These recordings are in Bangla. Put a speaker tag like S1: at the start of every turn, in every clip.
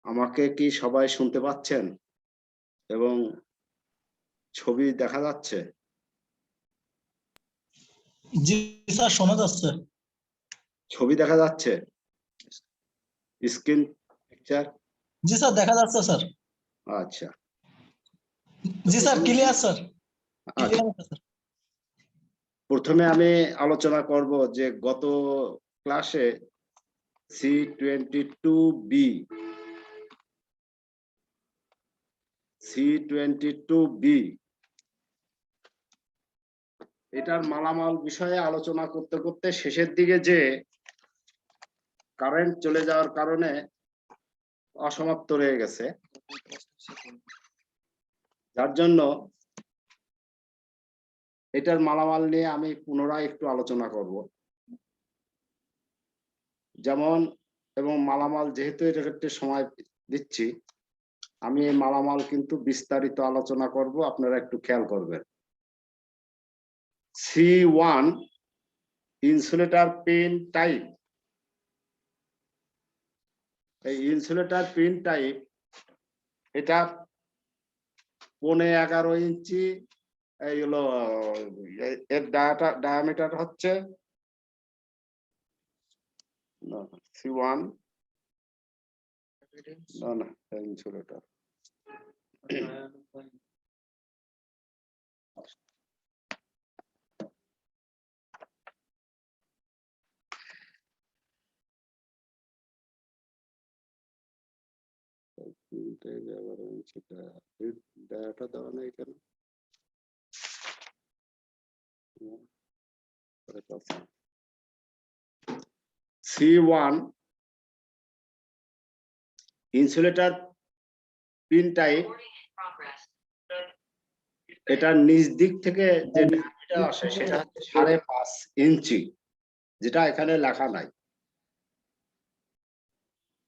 S1: আমাকে কি সবাই শুনতে পাচ্ছেন এবং ছবি দেখা যাচ্ছে?
S2: জি স্যার, শোনা যাচ্ছে।
S1: ছবি দেখা যাচ্ছে, স্ক্রিন পিকচার?
S2: জি স্যার, দেখা যাচ্ছে স্যার।
S1: আচ্ছা
S2: জি স্যার, ক্লিয়ার স্যার,
S1: আচ্ছা,
S2: ক্লিয়ার আছে স্যার।
S1: প্রথমে আমি আলোচনা করব যে গত ক্লাসে C22B এটার মালামাল বিষয়ে আলোচনা করতে করতে শেষের দিকে যে কারেন্ট চলে যাওয়ার কারণে অসমাপ্ত রয়ে গেছে, যার জন্য এটার মালামাল নিয়ে আমি পুনরায় একটু আলোচনা করব। যেমন এবং মালামাল যেহেতু এটা সময় দিচ্ছি, আমি এই মালামাল কিন্তু বিস্তারিত আলোচনা করব, আপনারা একটু খেয়াল করবেন। C1 insulator pin type. এই ইনসুলেটর পিন টাইপ এটা 11.5 ইঞ্চি, এই হলো এর ডায়ামিটার হচ্ছে C1 না ইনসুলেটর ডায়াটা দেওয়া নেই কেন? C1 ইনসুলেটর পিন টাইপ, এটার নিচ দিক থেকে যে ডায়ামিটার আসে সেটা হচ্ছে 5.5 ইঞ্চি, যেটা এখানে লেখা নাই।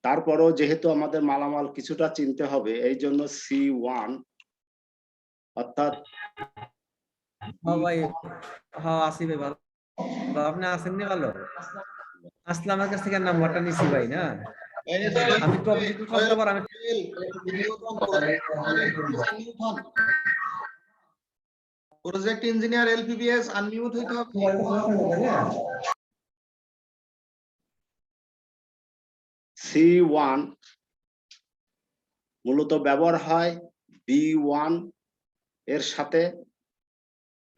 S1: তারপরও যেহেতু আমাদের মালামাল কিছুটা চিনতে হবে, এই জন্য C1 অর্থাৎ
S3: ভাই, হ্যাঁ আসি ভাই, ভালো। আপনি আসেননি? ভালো আসলে আমার কাছ থেকে নাম্বারটা নিছি ভাই। না আমি টপিক করতে পার আমি
S4: প্রজেক্ট ইঞ্জিনিয়ার এলপিবিএস আনমিউট হইতে হবে।
S1: C1 মূলত ব্যবহার হয় B1 এর সাথে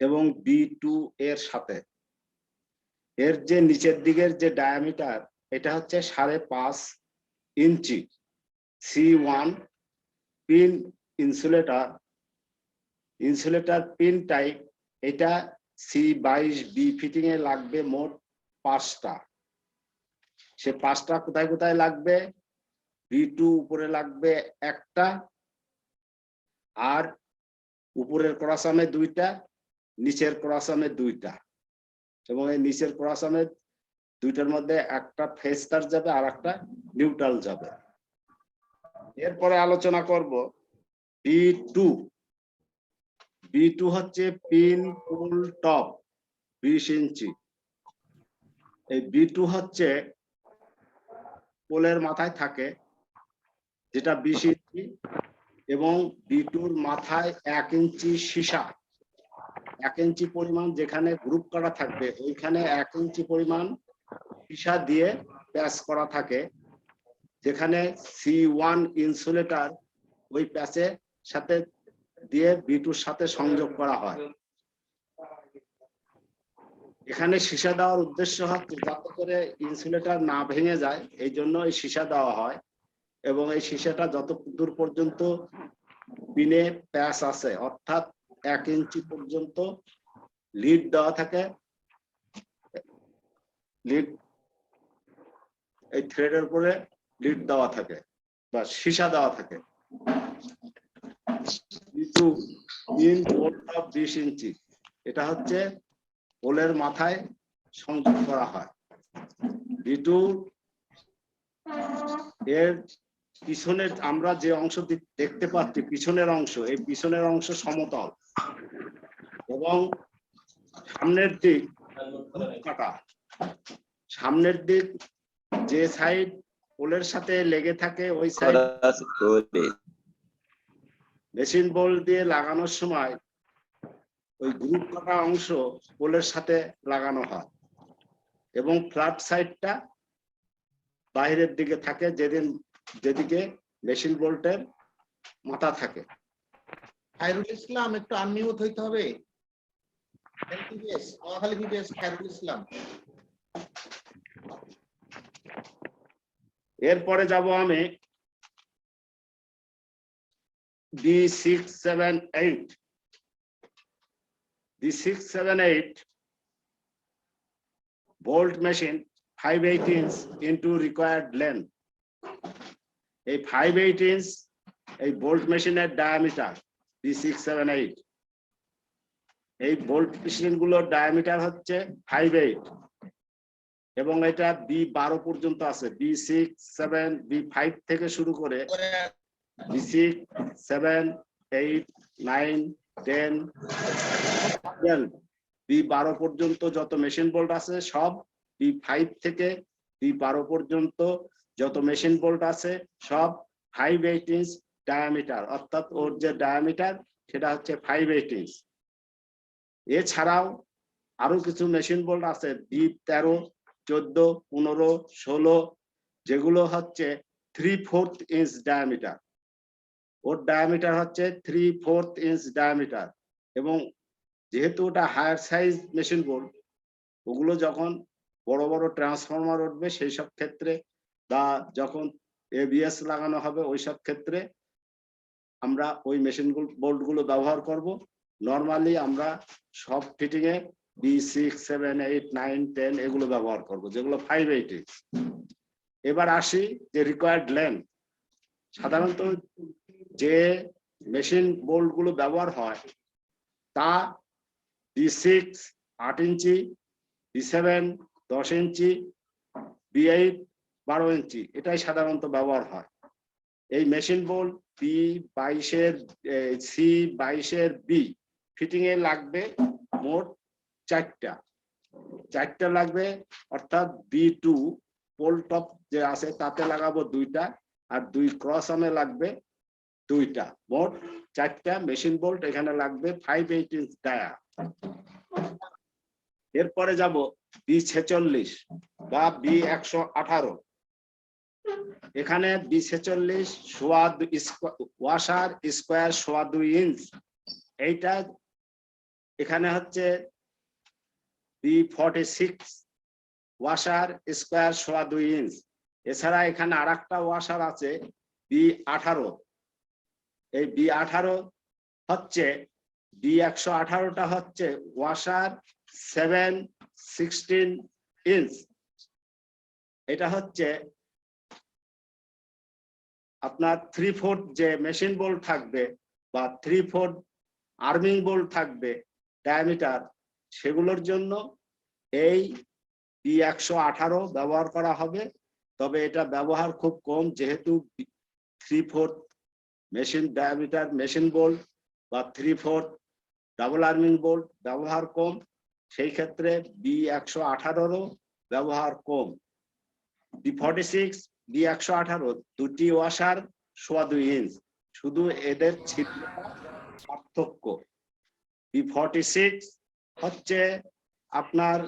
S1: এবং B2 এর সাথে। এর যে নিচের দিকের যে ডায়ামিটার, এটা হচ্ছে 5.5 ইঞ্চি। C1 pin insulator pin type, এটা C22B ফিটিং এ লাগবে মোট 5টা। সে 5টা কোথায় কোথায় লাগবে? B2 উপরে লাগবে একটা, আর উপরের ক্রসামে 2টা, নিচের ক্রসামে 2টা, এবং এই নিচের ক্রসামে 2টার মধ্যে একটা ফেজ তার যাবে আর একটা নিউট্রাল যাবে। এরপরে আলোচনা করব B2 হচ্ছে পিন পুল টপ 20 ইঞ্চি। এই B2 হচ্ছে পোলের মাথায় থাকে, যেটা 20 ইঞ্চি, এবং B2-র মাথায় 1 ইঞ্চি সীসা, 1 ইঞ্চি পরিমাণ যেখানে গ্রুপ করা থাকবে ওইখানে 1 ইঞ্চি পরিমাণ সীসা দিয়ে প্যাচ করা থাকে, যেখানে C1 ইনসুলেটর ওই প্যাচের সাথে দিয়ে B2-র সাথে সংযোগ করা হয়। এখানে সীসা দেওয়ার উদ্দেশ্য হচ্ছে যাতে করে ইনসুলেটর না ভেঙে যায়, এই জন্য এই সীসা দেওয়া হয়। এবং এই সীসাটা যত দূর পর্যন্ত পিনে প্যাচ আছে, অর্থাৎ 1 ইঞ্চি পর্যন্ত লিড দেওয়া থাকে, লিড এই থ্রেডের উপরে লিড দেওয়া থাকে বা সীসা দেওয়া থাকে। কিন্তু পিন পোল টপ 20 ইঞ্চি, এটা হচ্ছে পোলের মাথায় সংযোগ করা হয়। B2 এর পিছনের আমরা যে অংশ দেখতে পাচ্ছি, পিছনের অংশ, এই পিছনের অংশ সমতল এবং সামনের দিক কাটা। সামনের দিক যে সাইড পোলের সাথে লেগে থাকে ওই সাইড মেশিন বল দিয়ে লাগানোর সময় ওই গ্রুপ কাটা অংশ পোলের সাথে লাগানো হয় এবং ফ্ল্যাট সাইডটা বাইরের দিকে থাকে যেদিকে মেশিন বোল্টের মাথা থাকে।
S4: খায়রুল ইসলাম একটু আনমিউট হইতে হবে। এলপিবিএস নোয়াখালী পিবিএস খায়রুল ইসলাম।
S1: এরপরে যাব আমি B678 B678 bolt machine 5/8 inch into required length। এই 5/8 inch এই বোল্ট মেশিনের ডায়ামিটার B678। এই বোল্ট মেশিন গুলোর ডায়ামিটার হচ্ছে 5/8 এবং এটা B12 পর্যন্ত আছে। B6, 7, B5 থেকে শুরু করে B6, 7, 8, 9, 10, 12 B12 পর্যন্ত যত মেশিন বোল্ট আছে সব, B5 থেকে B12 পর্যন্ত যত মেশিন বোল্ট আছে সব 5/8 ইঞ্চ ডায়ামিটার, অর্থাৎ ওর যে ডায়ামিটার সেটা হচ্ছে 5/8 ইঞ্চ। এছাড়াও আরো কিছু মেশিন বোল্ট আছে B13, 14, 15, 16 যেগুলো হচ্ছে 3/4 ইঞ্চ ডায়ামিটার। ওর ডায়ামিটার হচ্ছে 3/4 ইঞ্চ ডায়ামিটার এবং যেহেতু ওটা হায়ার সাইজ মেশিন বোল্ট, ওগুলো যখন বড় বড় ট্রান্সফরমার উঠবে সেই সব ক্ষেত্রে বা যখন এবিএস লাগানো হবে ওই সব ক্ষেত্রে আমরা ওই মেশিন বোল্ট গুলো ব্যবহার করব। নরমালি আমরা সব ফিটিং এ B6, 7, 8, 9, 10 এগুলো ব্যবহার করব যেগুলো 5/8 ইঞ্চ। এবার আসি যে রিকোয়ার্ড লেন্থ। সাধারণত যে মেশিন বোল্ট গুলো ব্যবহার হয় তা B6 8 ইঞ্চি, B7 10 ইঞ্চি, B8 12 ইঞ্চি, এটাই সাধারণত ব্যবহার হয়। এই মেশিন বোল্ট B22 এর C22 এর B ফিটিং এ লাগবে মোট 4টা লাগবে, অর্থাৎ B2 পোল টপ যে আছে তাতে লাগাবো 2টা আর 2 ক্রস আর্মে লাগবে 2টা, মোট 4টা মেশিন বোল্ট এখানে লাগবে 5/8 ইঞ্চ ডায়া। এরপরে যাব B46 বা B118। এখানে B46 ওয়াশার স্কোয়ার 2.5 ইঞ্চ, এইটা এখানে হচ্ছে B46 ওয়াশার স্কোয়ার 2.5 ইঞ্চ। এছাড়া এখানে আরেকটা ওয়াশার আছে B18। এই B18 হচ্ছে B118টা হচ্ছে ওয়াশার 7/16 ইঞ্চ। এটা হচ্ছে আপনার 3/4 যে মেশিন বোল্ট থাকবে বা 3/4 আর্মিং বোল্ট থাকবে ডায়ামিটার, সেগুলোর জন্য এই B118 ব্যবহার করা হবে। তবে এটা ব্যবহার খুব কম, যেহেতু 3/4 মেশিন ডায়ামিটার মেশিন বোল্ট বা 3/4 ডাবল আর্মিং বোল্ট ব্যবহার কম, সেই ক্ষেত্রে B118 ব্যবহার কম। B46, B118 দুটি ওয়াশার 2.5 ইঞ্চ, শুধু এদের পার্থক্য। B46 হচ্ছে আপনার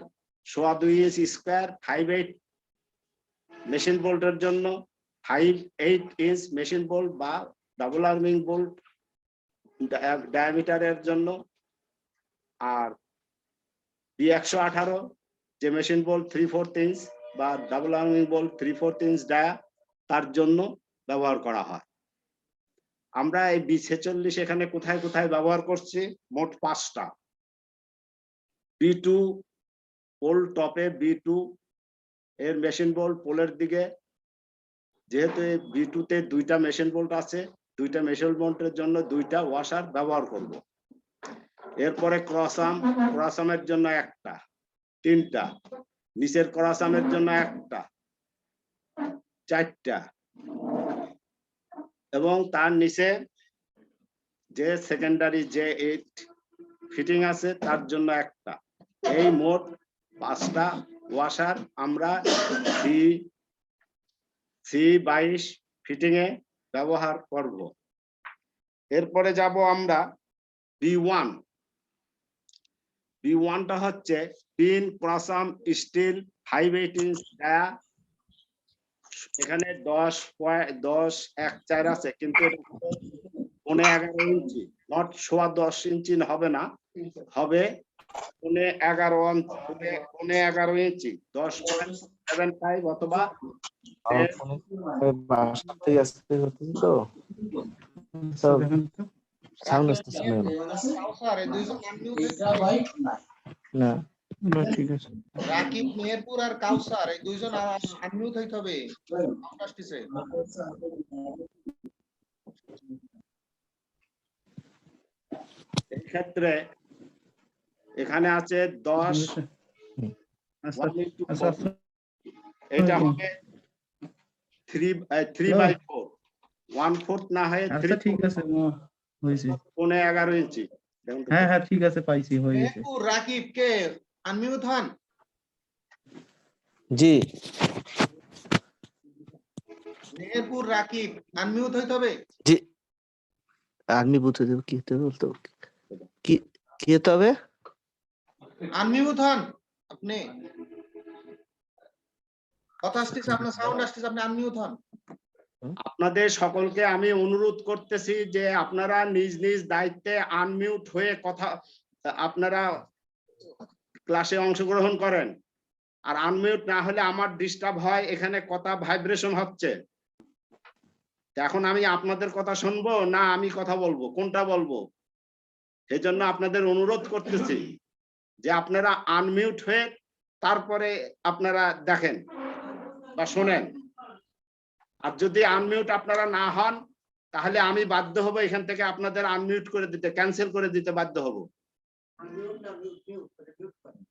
S1: 2.5 ইঞ্চ স্কোয়ার 5/8 মেশিন বোল্টের জন্য, 5/8 ইঞ্চ মেশিন বোল্ট বা ডাবল আর্মিং বোল্ট ডায়ামিটারের জন্য। আর B118 যে মেশিন বোল্ট 3/4 ইঞ্চ বা double arming bolt 3/4 inch dia, তার জন্য ব্যবহার করা হয়। আমরা এই B46 এখানে কোথায় কোথায় ব্যবহার করছি? মোট 5টা। B2 পোল টপে B2 এর মেশিন বোল্ট পোলের দিকে, যেহেতু B2 তে 2টা মেশিন বোল্ট আছে, 2টা মেশিন বোল্টের জন্য 2টা ওয়াশার ব্যবহার করব। এরপরে ক্রস আর্মের জন্য 1টা, 3টা, নিচের ক্রস আর্মের জন্য 1টা, 4টা এবং তার নিচে যে সেকেন্ডারি যে 8 ফিটিং আছে তার জন্য 1টা। এই মোট 5টা ওয়াশার আমরা C22 ফিটিং এ ব্যবহার করব। এরপরে যাব আমরা B1। B1টা হচ্ছে পিন ক্রসাম স্টিল 5/8 ইঞ্চ ডায়া। এখানে 10.1014 আছে, কিন্তু এটা 11 ইঞ্চি, নট 10.25 ইঞ্চি হবে না, হবে 11 ইঞ্চি, 10.75 অথবা
S5: বাসাতে আসতে হতো তো সব সাউন্ড আসতেছে না
S4: কাউসার এই দুইজন আনমিউট হইতে হবে।
S5: না ঠিক আছে
S4: রাকিব মেহেরপুর আর কাউসার এই দুইজন আনমিউট হইতে হবে। সাউন্ড আসতেছে।
S1: এই ক্ষেত্রে এখানে আছে 10 এটা হবে 3/4, 1/4 না হয় 3,
S6: ঠিক আছে হয়েছে
S1: 11 ইঞ্চি। দেখুন তো।
S6: হ্যাঁ হ্যাঁ ঠিক আছে পাইছি হয়ে গেছে
S4: মেহেরপুর রাকিব কে আনমিউট হন।
S5: জি
S4: মেহেরপুর রাকিব আনমিউট হইতে হবে।
S5: জি আর্মি বুথে দেব কি হতে বলতো কি কি হতে হবে
S4: আনমিউট হন আপনি। কথা আসতেছে, আপনার সাউন্ড আসতেছে, আপনি আনমিউট হন।
S1: আপনাদের সকলকে আমি অনুরোধ করতেছি যে আপনারা নিজ নিজ দায়িত্বে আনমিউট হয়ে কথা, আপনারা ক্লাসে অংশগ্রহণ করেন। আর আনমিউট না হলে আমার ডিস্টার্ব হয়, এখানে কথা ভাইব্রেশন হচ্ছে। এখন আমি আপনাদের কথা শুনবো না আমি কথা বলবো, কোনটা বলবো? সেই জন্য আপনাদের অনুরোধ করতেছি যে আপনারা আনমিউট হয়ে তারপরে আপনারা দেখেন বা শোনেন। আর যদি আনমিউট আপনারা না হন তাহলে আমি বাধ্য হব এখান থেকে আপনাদের আনমিউট করে দিতে, ক্যান্সেল করে দিতে বাধ্য হব।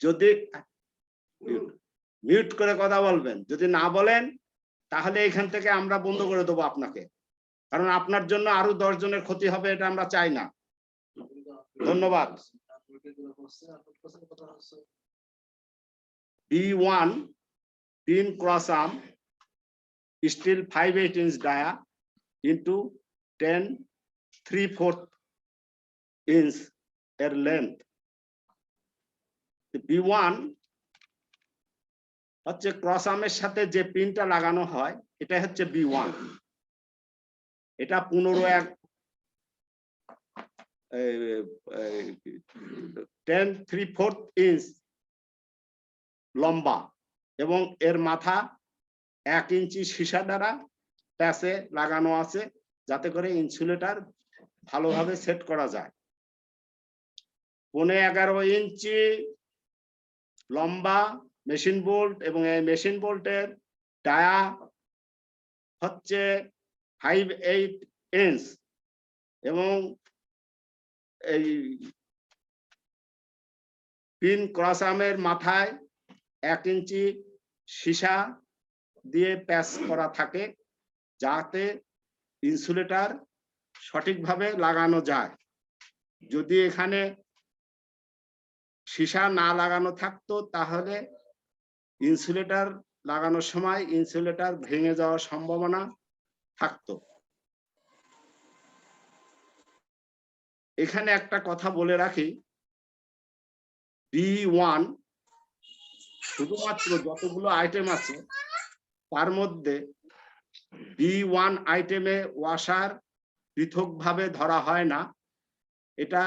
S1: যদি মিউট করে কথা বলবেন, যদি না বলেন তাহলে এখান থেকে আমরা বন্ধ করে দেবো আপনাকে, কারণ আপনার জন্য আরো 10 জনের ক্ষতি হবে, এটা আমরা চাই না। ধন্যবাদ। B1 pin cross arm steel 5/8 inch dia into 10 3/4 inch এর লেন্থ। B1 হচ্ছে ক্রস আর্মের সাথে যে পিনটা লাগানো হয় এটা হচ্ছে B1। এটা 15 10 3/4 ইঞ্চ লম্বা এবং এর মাথা 1 ইঞ্চি সীসা দ্বারা প্যাচে লাগানো আছে, যাতে করে ইনসুলেটর ভালোভাবে সেট করা যায়। 11 ইঞ্চি লম্বা মেশিন বোল্ট এবং এই মেশিন বোল্টের ডায়া হচ্ছে 5/8 ইঞ্চ এবং এই পিন ক্রস আর্মের মাথায় 1 ইঞ্চি সীসা দিয়ে প্যাচ করা থাকে, যাতে ইনসুলেটর সঠিকভাবে লাগানো যায়। যদি এখানে সীসা না লাগানো থাকতো তাহলে ইনসুলেটর লাগানোর সময় ইনসুলেটর ভেঙে যাওয়ার সম্ভাবনা থাকতো। এখানে একটা কথা বলে রাখি, B1 শুধুমাত্র যতগুলো আইটেম আছে তার মধ্যে B1 আইটেমে ওয়াশার পৃথকভাবে ধরা হয় না। এটা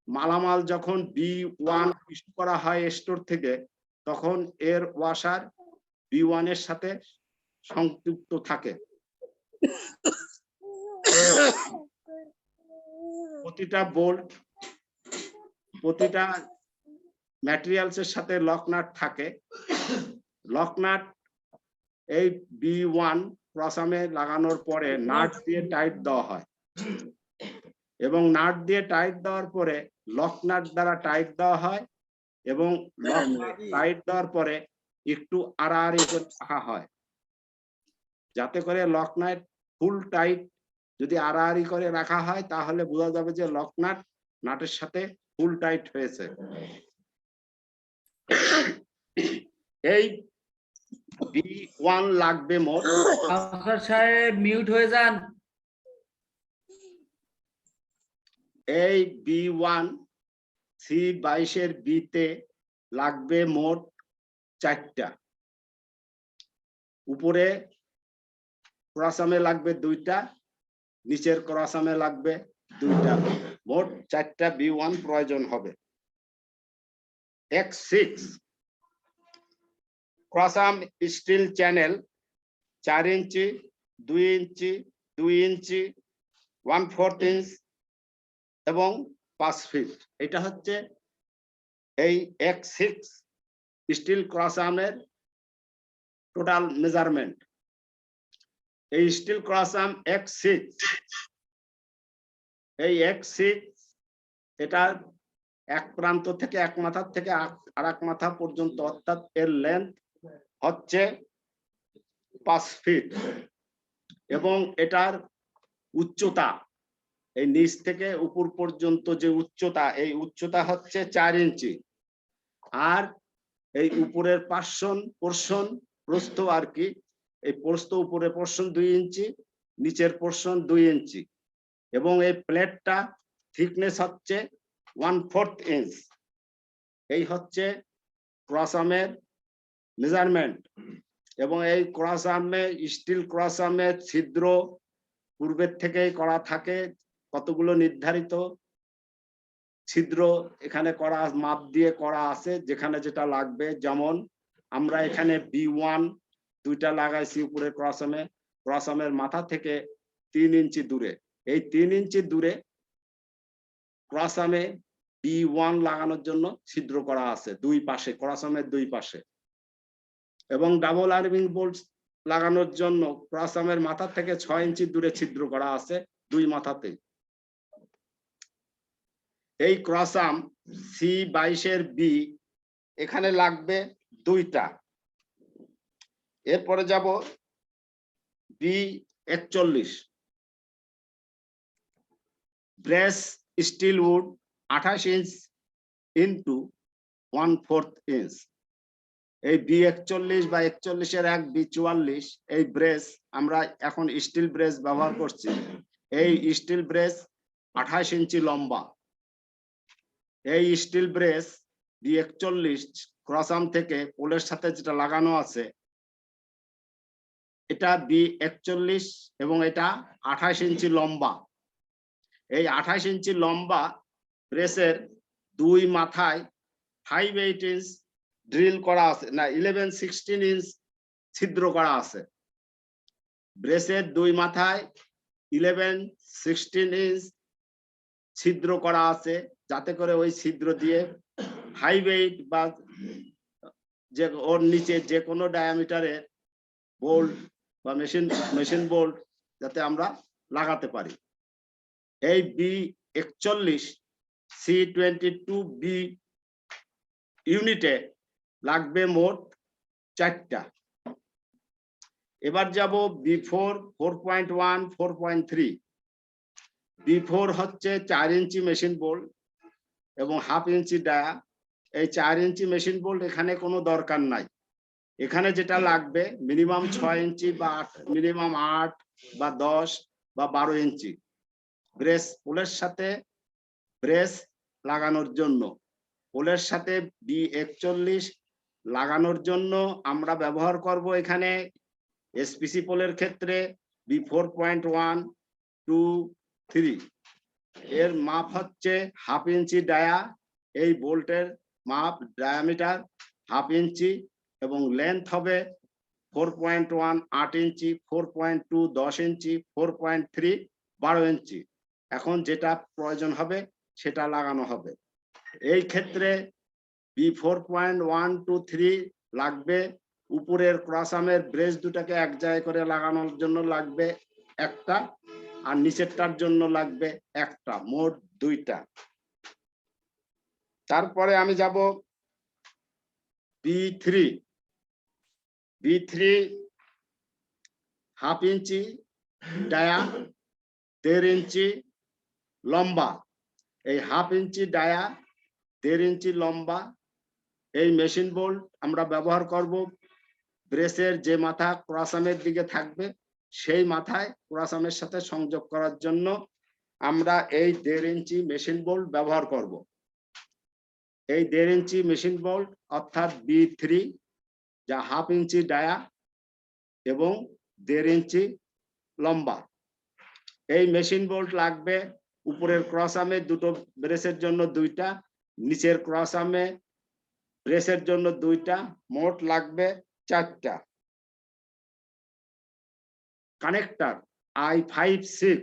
S1: মালামাল যখন B1 ইস্যু করা হয় স্টোর থেকে, তখন এর ওয়াশার B1 এর সাথে সংযুক্ত থাকে। প্রতিটা বোল্ট, প্রতিটা ম্যাটেরিয়ালস এর সাথে লক নাট থাকে। লক নাট এই B1 ক্রস আর্মে লাগানোর পরে নাট দিয়ে টাইট দেওয়া হয় এবং নাট দিয়ে টাইট দেওয়ার পরে লক নাট দ্বারা টাইট দেওয়া হয় এবং লক টাইট দেওয়ার পরে একটু আড়াআড়ি করে রাখা হয়, যাতে করে লক নাট ফুল টাইট। যদি আড়াআড়ি করে রাখা হয় তাহলে বোঝা যাবে যে লক নাট নাটের সাথে ফুল টাইট হয়েছে। এই B1 লাগবে মোট
S3: কাউন্সিলর সাহেব মিউট হয়ে যান।
S1: এই B1 C22 এর বিতে লাগবে মোট 4টা, উপরে ক্রসামে লাগবে 2টা, নিচের ক্রসামে লাগবে 2টা, মোট 4টা B1 প্রয়োজন হবে। X6 ক্রসাম স্টিল চ্যানেল 4 ইঞ্চি, 2 ইঞ্চি, 2 ইঞ্চি, 1/4 ইঞ্চ এবং 5 ফিট। এটা হচ্ছে এই X6 স্টিল ক্রসামের টোটাল মেজারমেন্ট। এই স্টিল ক্রসাম X6, এই X6 এটা এক প্রান্ত থেকে এক মাথা থেকে আরেক মাথা পর্যন্ত, অর্থাৎ এর লেন্থ হচ্ছে 5 ফিট এবং এটার উচ্চতা, এই নিচ থেকে উপর পর্যন্ত যে উচ্চতা, এই উচ্চতা হচ্ছে 4 ইঞ্চি। আর এই উপরের পোর্শন প্রস্থ আর কি, এই প্রস্থ উপরের পোর্শন 2 ইঞ্চি, নিচের পোর্শন 2 ইঞ্চি এবং এই প্লেটটা থিকনেস হচ্ছে 1/4 ইঞ্চ। এই হচ্ছে ক্রসামের মেজারমেন্ট। এবং এই ক্রসামে, স্টিল ক্রসামে ছিদ্র পূর্বের থেকেই করা থাকে, কতগুলো নির্ধারিত ছিদ্র এখানে করা, মাপ দিয়ে করা আছে যেখানে যেটা লাগবে। যেমন আমরা এখানে B1 2টা লাগাইছি উপরে ক্রসামে, ক্রসামের মাথা থেকে 3 ইঞ্চি দূরে। এই 3 ইঞ্চি দূরে ক্রসামে B1 লাগানোর জন্য ছিদ্র করা আছে 2 পাশে, ক্রসামের 2 পাশে। এবং ডাবল আর্মিং বোল্ট লাগানোর জন্য ক্রসামের মাথা থেকে 6 ইঞ্চি দূরে ছিদ্র করা আছে 2 মাথাতে। এই ক্রসাম C22 এর বি এখানে লাগবে 2টা। এরপরে যাব B41 brace steel wood 28 inch into 1/4 inch. এই B41 বা 41 এর 1 B44 এই ব্রেস আমরা এখন স্টিল ব্রেস ব্যবহার করছি। এই স্টিল ব্রেস 28 ইঞ্চি লম্বা। এই স্টিল ব্রেস B41 ক্রসাম থেকে পোলের সাথে যেটা লাগানো আছে এটা B41 এবং এটা 28 ইঞ্চি লম্বা। এই 28 ইঞ্চি লম্বা ব্রেসের 2 মাথায় 5/8 ইঞ্চ ড্রিল করা আছে, না 11/16 ইঞ্চ ছিদ্র করা আছে। ব্রেসের 2 মাথায় 11/16 ইঞ্চ ছিদ্র করা আছে, যাতে করে ওই ছিদ্র দিয়ে 5/8 বা যে ওর নিচে যে কোনো ডায়ামিটারের বোল্ট বা মেশিন বোল্ট যাতে আমরা লাগাতে পারি। এই B41 C22B ইউনিটে লাগবে মোট 4টা। এবার যাব B4 4.1 4.3। B4 হচ্ছে 4 ইঞ্চি মেশিন বোল্ট এবং 1/2 ইঞ্চি ডায়া। এই 4 ইঞ্চি মেশিন বোল্ট এখানে কোনো দরকার নাই। এখানে যেটা লাগবে মিনিমাম 6 ইঞ্চি বা মিনিমাম 8 বা 10 বা 12 ইঞ্চি ব্রেস পোলের সাথে ব্রেস লাগানোর জন্য। পোলের সাথে B41 লাগানোর জন্য আমরা ব্যবহার করব এখানে SPC পোলের ক্ষেত্রে B4.1 2 3। এর মাপ হচ্ছে 1/2 ইঞ্চি ডায়া। এই বোল্টের মাপ ডায়ামিটার 1/2 ইঞ্চি এবং লেন্থ হবে 4.1 8 ইঞ্চি, 4.2 10 ইঞ্চি, 4.3 12 ইঞ্চি। এখন যেটা প্রয়োজন হবে সেটা লাগানো হবে। এই ক্ষেত্রে B4.1 2 3 লাগবে। উপরের ক্রসামের ব্রেস দুটাকে এক জায়গায় করে লাগানোর জন্য লাগবে একটা, আর নিচেরটার জন্য লাগবে একটা, মোট 2টা। তারপরে আমি যাব B3 1/2 ইঞ্চি ডায়া, 1.5 ইঞ্চি লম্বা। এই 1/2 ইঞ্চি ডায়া, 1.5 ইঞ্চি লম্বা এই মেশিন বোল্ট আমরা ব্যবহার করব ব্রেসের যে মাথা ক্রসামের দিকে থাকবে সেই মাথায় ক্রসামের সাথে সংযোগ করার জন্য আমরা এই 1.5 ইঞ্চি মেশিন বোল্ট ব্যবহার করব। এই 1.5 ইঞ্চি মেশিন বোল্ট অর্থাৎ B3 যা 1/2 ইঞ্চি ডায়া এবং 1.5 ইঞ্চি লম্বা। এই মেশিন বোল্ট লাগবে উপরের ক্রস আর্মে দুটো ব্রেসের জন্য 2টা, নিচের ক্রস আর্মে ব্রেসের জন্য 2টা, মোট লাগবে 4টা। কানেক্টর I56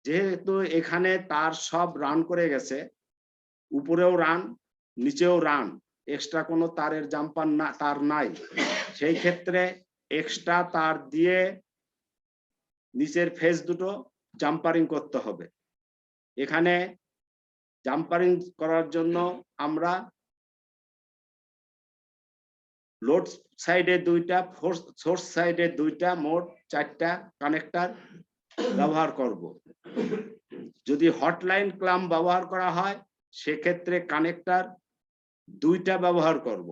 S1: যেহেতু এখানে তার সব রান করে গেছে, উপরেও রান নিচেও রান, এক্সট্রা কোনো তারের জাম্পার না তার নাই, সেই ক্ষেত্রে এক্সট্রা তার দিয়ে নিচের ফেজ দুটো জাম্পারিং করতে হবে। এখানে জাম্পারিং করার জন্য আমরা লোড সাইডে 2টা, সোর্স সাইডে 2টা, মোট 4টা কানেক্টর ব্যবহার করব। যদি হটলাইন ক্লাম্প ব্যবহার করা হয় সেক্ষেত্রে কানেক্টর 2টা ব্যবহার করব।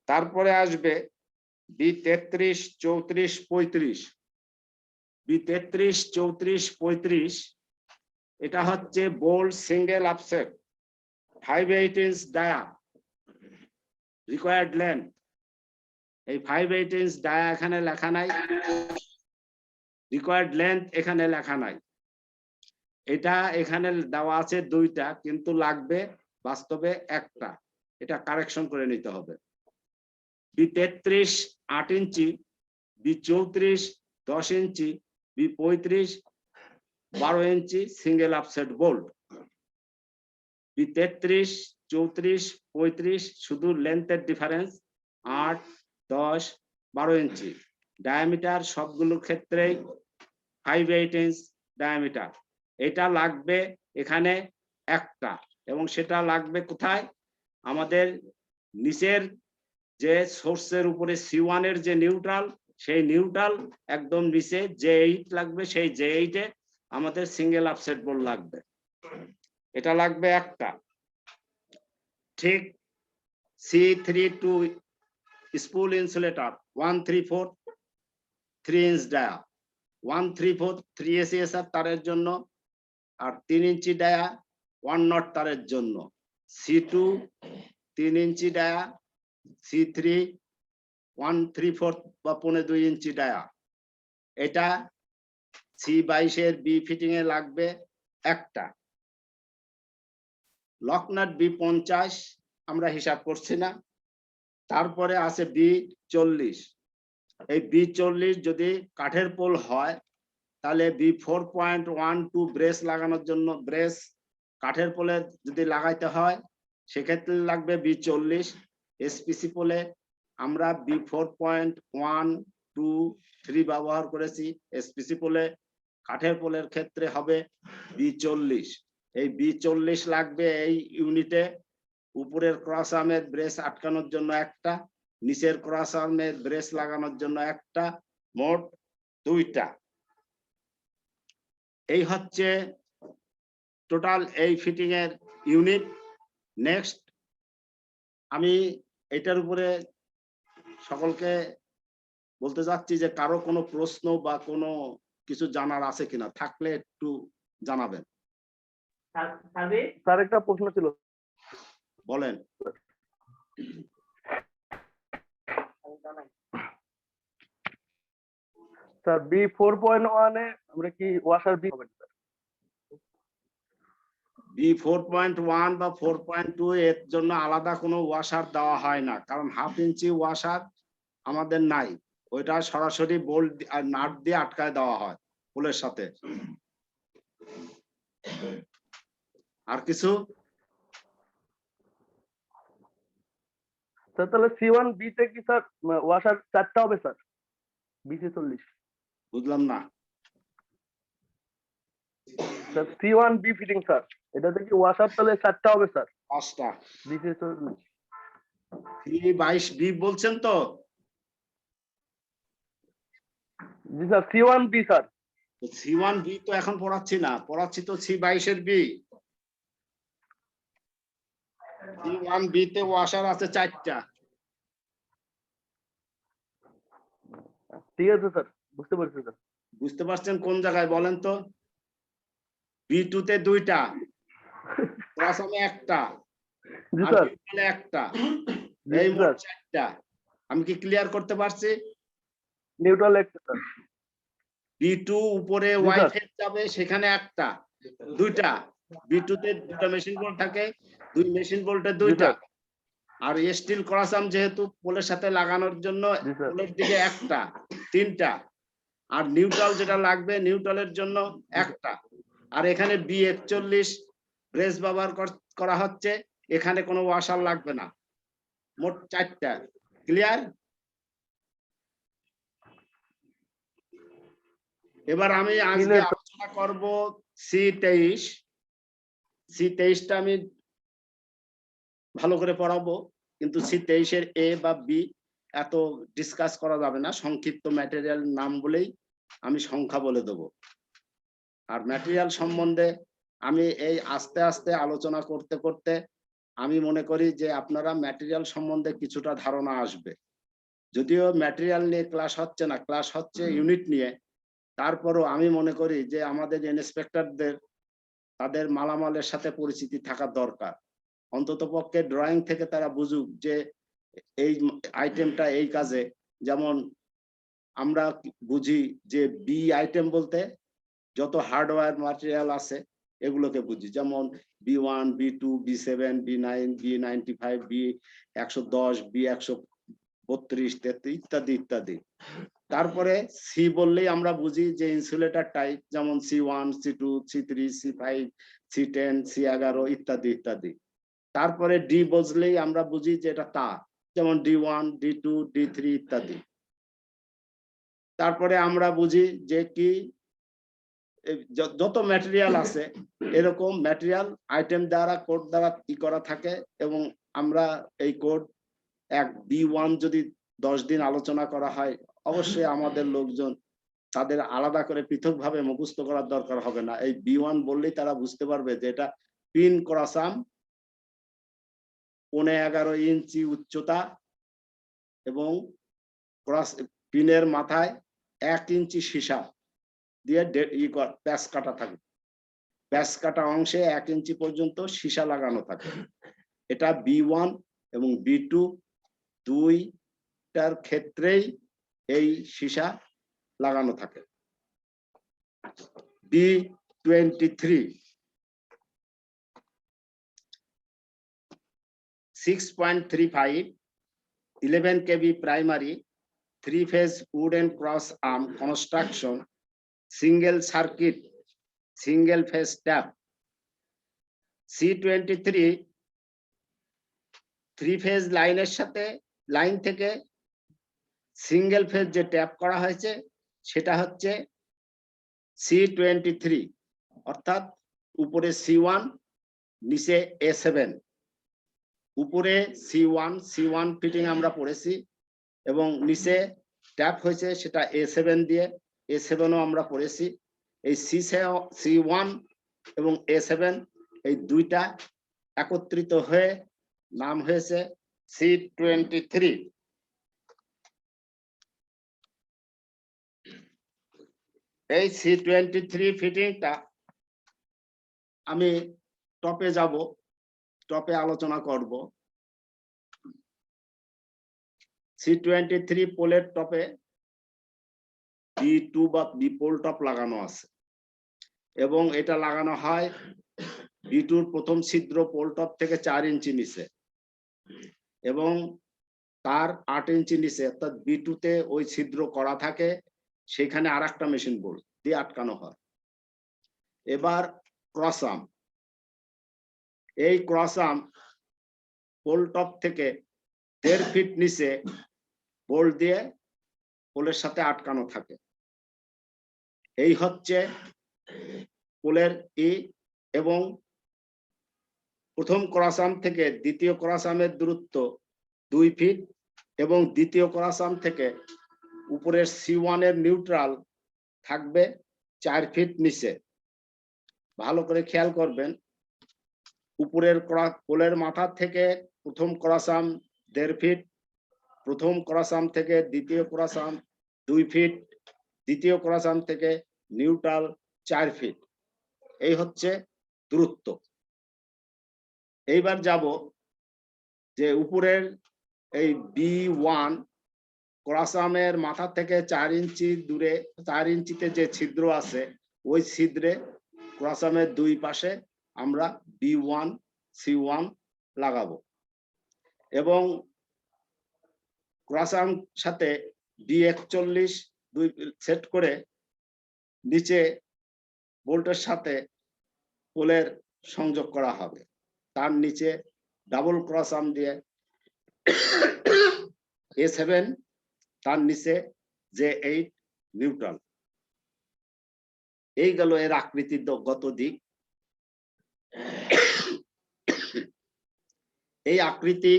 S1: তারপরে আসবে B33, 34, 35। B33, 34, 35 এটা হচ্ছে bolt single upset 5/8 inch dia required length. এই 5/8 ইঞ্চ ডায়া এখানে লেখা নাই, রিকোয়ার্ড লেন্থ এখানে লেখা নাই। এটা এখানে দেওয়া আছে 2টা কিন্তু লাগবে বাস্তবে 1টা, এটা কারেকশন করে নিতে হবে। B33 8 ইঞ্চি, B34 10 ইঞ্চি, B35 12 ইঞ্চি সিঙ্গেল আপসেট বোল্ট। B33 34 35 শুধু লেন্থের ডিফারেন্স 8 10 12 ইঞ্চি। ডায়ামিটার সবগুলোর ক্ষেত্রেই 5/8 ইঞ্চ ডায়ামিটার। এটা লাগবে এখানে 1টা এবং সেটা লাগবে কোথায়? আমাদের নিচের যে সোর্সের উপরে C1 এর যে নিউট্রাল, সেই নিউট্রাল একদম নিচে J8 লাগবে, সেই J8 এ আমাদের সিঙ্গেল আপসেট বোল্ট লাগবে, এটা লাগবে 1টা। ঠিক C32 spool insulator 134 3 inch dia, 134 3 ACSR তারের জন্য, আর 3 ইঞ্চি ডায়া 1 নট তারের জন্য। C2 3 ইঞ্চি ডায়া, C3 1/3 বা 1.25 ইঞ্চি ডায়া। এটা C22 এর বি ফিটিং এ লাগবে 1টা। লকনাট B50 আমরা হিসাব করছি না। তারপরে আছে B40। এই B40 যদি কাঠের পোল হয় তাহলে B4.12 ব্রেস লাগানোর জন্য, ব্রেস কাঠের পোলে যদি লাগাইতে হয় সেক্ষেত্রে লাগবে B40। এসপিসি পোলে আমরা B4.123 ব্যবহার করেছি, এসপিসি পোলে কাঠের পোলের ক্ষেত্রে হবে B40। এই B40 লাগবে এই ইউনিটে। উপরের ক্রস আর্মের ব্রেস আটকানোর জন্য 1টা, নিচের ক্রস আর্মের ব্রেস লাগানোর জন্য 1টা, মোট 2টা। এই হচ্ছে টোটাল এই ফিটিং এর ইউনিট। নেক্সট আমি এটার উপরে সকলকে বলতে যাচ্ছি যে কারো কোনো প্রশ্ন বা কোনো কিছু জানার আছে কিনা, থাকলে একটু জানাবেন।
S7: স্যার একটা প্রশ্ন ছিল।
S1: বলেন।
S7: স্যার B4.1 এ আমরা কি ওয়াশার বি হবে স্যার?
S1: B4.1 বা 4.2 এর জন্য আলাদা কোনো ওয়াশার দেওয়া হয় না, কারণ 1/2 ইঞ্চি ওয়াশার আমাদের নাই, ওইটা সরাসরি বোল্ট আর নাট দিয়ে আটকায় দেওয়া হয় পোলের সাথে। আর কিছু?
S7: স্যার তাহলে C1 বি তে কি স্যার ওয়াশার 4টা হবে স্যার? B40
S1: বুঝলাম না।
S7: Sir C1 B fitting sir, এটাতে কি ওয়াশার তাহলে 4টা হবে স্যার?
S1: 5টা।
S7: B40
S1: C22 বি বলছেন তো?
S7: জি sir, C1 B sir.
S1: C1 B তো এখন পড়াচ্ছি না, পড়াচ্ছি তো C22 এর বি। C1 বি তে ওয়াশার আছে 4টা।
S7: ঠিক আছে স্যার, বুঝতে পারছি স্যার।
S1: বুঝতে পারছেন কোন জায়গায় বলেন তো? B2 তে 2টা, ক্রসামে 1টা,
S7: জি
S1: আর
S7: স্যার,
S1: নিউট্রালে 1টা,
S7: জি
S1: এই মোট
S7: স্যার।
S1: 4টা। আমি কি ক্লিয়ার করতে পারছি?
S7: নিউট্রাল একটা স্যার।
S1: B2 উপরে
S7: জি
S1: ওয়াই
S7: স্যার।
S1: ফেজ যাবে, সেখানে 1টা, 2টা। B2 তে 2টা মেশিন বোল্ট থাকে, 2 মেশিন বোল্টে
S7: জি
S1: 2টা।
S7: স্যার।
S1: আর স্টিল ক্রসাম যেহেতু পোলের সাথে লাগানোর জন্য
S7: জি স্যার।
S1: পোলের দিকে 1টা, 3টা। আর নিউট্রাল যেটা লাগবে নিউট্রালের জন্য 1টা। আর এখানে B41 ব্রেস ব্যবহার করা হচ্ছে, এখানে কোনো ওয়াশার লাগবে না, মোট 4টা। ক্লিয়ার? এবার আমি আজকে
S7: Clear, sir.
S1: আলোচনা করব C23। C23টা আমি ভালো করে পড়াবো, কিন্তু C23-এর A বা B এত ডিসকাস করা যাবে না, সংক্ষিপ্ত ম্যাটেরিয়াল নাম বলেই আমি সংখ্যা বলে দেব। আর ম্যাটেরিয়াল সম্বন্ধে আমি এই আস্তে আস্তে আলোচনা করতে করতে আমি মনে করি যে আপনারা ম্যাটেরিয়াল সম্বন্ধে কিছুটা ধারণা আসবে। যদিও ম্যাটেরিয়াল নিয়ে ক্লাস হচ্ছে না, ক্লাস হচ্ছে ইউনিট নিয়ে, তারপরও আমি মনে করি যে আমাদের ইন্সপেক্টরদের তাদের মালামালের সাথে পরিচিতি থাকা দরকার। অন্ততপক্ষে ড্রয়িং থেকে তারা বুঝুক যে এই আইটেমটা এই কাজে। যেমন আমরা বুঝি যে বি আইটেম বলতে যত হার্ডওয়্যার ম্যাটেরিয়াল আছে এগুলোকে বুঝি, যেমন B1, B2, B7, B9, B95, B110, B132, ইত্যাদি ইত্যাদি। তারপরে সি বললেই আমরা বুঝি যে ইনসুলেটর টাইপ, যেমন C1, C2, C3, C5, C10, C11 ইত্যাদি ইত্যাদি। তারপরে ডি বুঝলেই আমরা বুঝি যে এটা তার, যেমন D1, D2, D3 ইত্যাদি। তারপরে আমরা বুঝি যে কি যত ম্যাটেরিয়াল আছে এরকম ম্যাটেরিয়াল আইটেম দ্বারা কোড দ্বারা কি করা থাকে, এবং আমরা এই কোড এক B1 যদি 10 দিন আলোচনা করা হয়, অবশ্যই আমাদের লোকজন তাদের আলাদা করে পৃথকভাবে মুখস্থ করার দরকার হবে না। এই B1 বললেই তারা বুঝতে পারবে যে এটা পিন ক্রসাম, 11.5 ইঞ্চি উচ্চতা, এবং পিনের মাথায় 1 ইঞ্চি সীসা দিয়ে প্যাচ কাটা থাকে। প্যাচ কাটা অংশে 1 ইঞ্চি পর্যন্ত সীসা লাগানো থাকে। এটা B1 এবং B2 দুইটার ক্ষেত্রেই এই সীসা লাগানো থাকে। B23 6.35 11 kV primary 3-phase wooden cross arm construction, single circuit, single phase tap. C23 3-phase লাইনের সাথে লাইন থেকে সিঙ্গেল ফেজ যে ট্যাপ করা হয়েছে সেটা হচ্ছে C23, অর্থাৎ উপরে C1 নিচে A7। উপরে C1 ফিটিং আমরা পড়েছি, এবং নিচে ট্যাপ হয়েছে সেটা A7 দিয়ে, A7ও আমরা পড়েছি। এই C1 এবং A7 এই দুইটা একত্রিত হয়ে নাম হয়েছে C23। এই C23 ফিটিংটা আমি টপে যাব, টপে আলোচনা করব। C23 পোলের টপে B2 বা বি পোল টপ লাগানো আছে, এবং এটা লাগানো হয় B2-র প্রথম ছিদ্র পোল টপ থেকে 4 ইঞ্চি নিচে, এবং তার 8 ইঞ্চি নিচে, অর্থাৎ B2-তে ওই ছিদ্র করা থাকে, সেখানে আর একটা মেশিন বোল্ট দিয়ে আটকানো হয়। এবার ক্রস আর্ম, এই ক্রস আর্ম পোল টপ থেকে 1.5 ফিট নিচে বোল্ট দিয়ে পোলের সাথে আটকানো থাকে। এই হচ্ছে পোলের এবং প্রথম ক্রস আর্ম থেকে দ্বিতীয় ক্রস আর্মের দূরত্ব 2 ফিট, এবং দ্বিতীয় ক্রস আর্ম থেকে উপরের C1 এর নিউট্রাল থাকবে 4 ফিট নিচে। ভালো করে খেয়াল করবেন, উপরের পোলের মাথা থেকে প্রথম ক্রস আর্ম 1.5 ফিট, প্রথম ক্রস আর্ম থেকে দ্বিতীয় ক্রস আর্ম 2 ফিট, দ্বিতীয় ক্রস আর্ম থেকে নিউট্রাল 4 ফিট। এই হচ্ছে দূরত্ব। এইবার যাব যে উপরের এই B1 ক্রস আর্মের মাথা থেকে 4 ইঞ্চি দূরে, 4 ইঞ্চিতে যে ছিদ্র আছে ওই ছিদ্রে ক্রস আর্মের 2 পাশে আমরা B1 C1 লাগাবো এবং ক্রস আর্ম সাথে B41 2 সেট করে নিচে বোল্টের সাথে পোলের সংযোগ করা হবে। তার নিচে ডাবল ক্রস আর্ম দিয়ে A7, তার নিচে J8 নিউট্রাল। এই গেল এর আকৃতির গত দিক। এই আকৃতি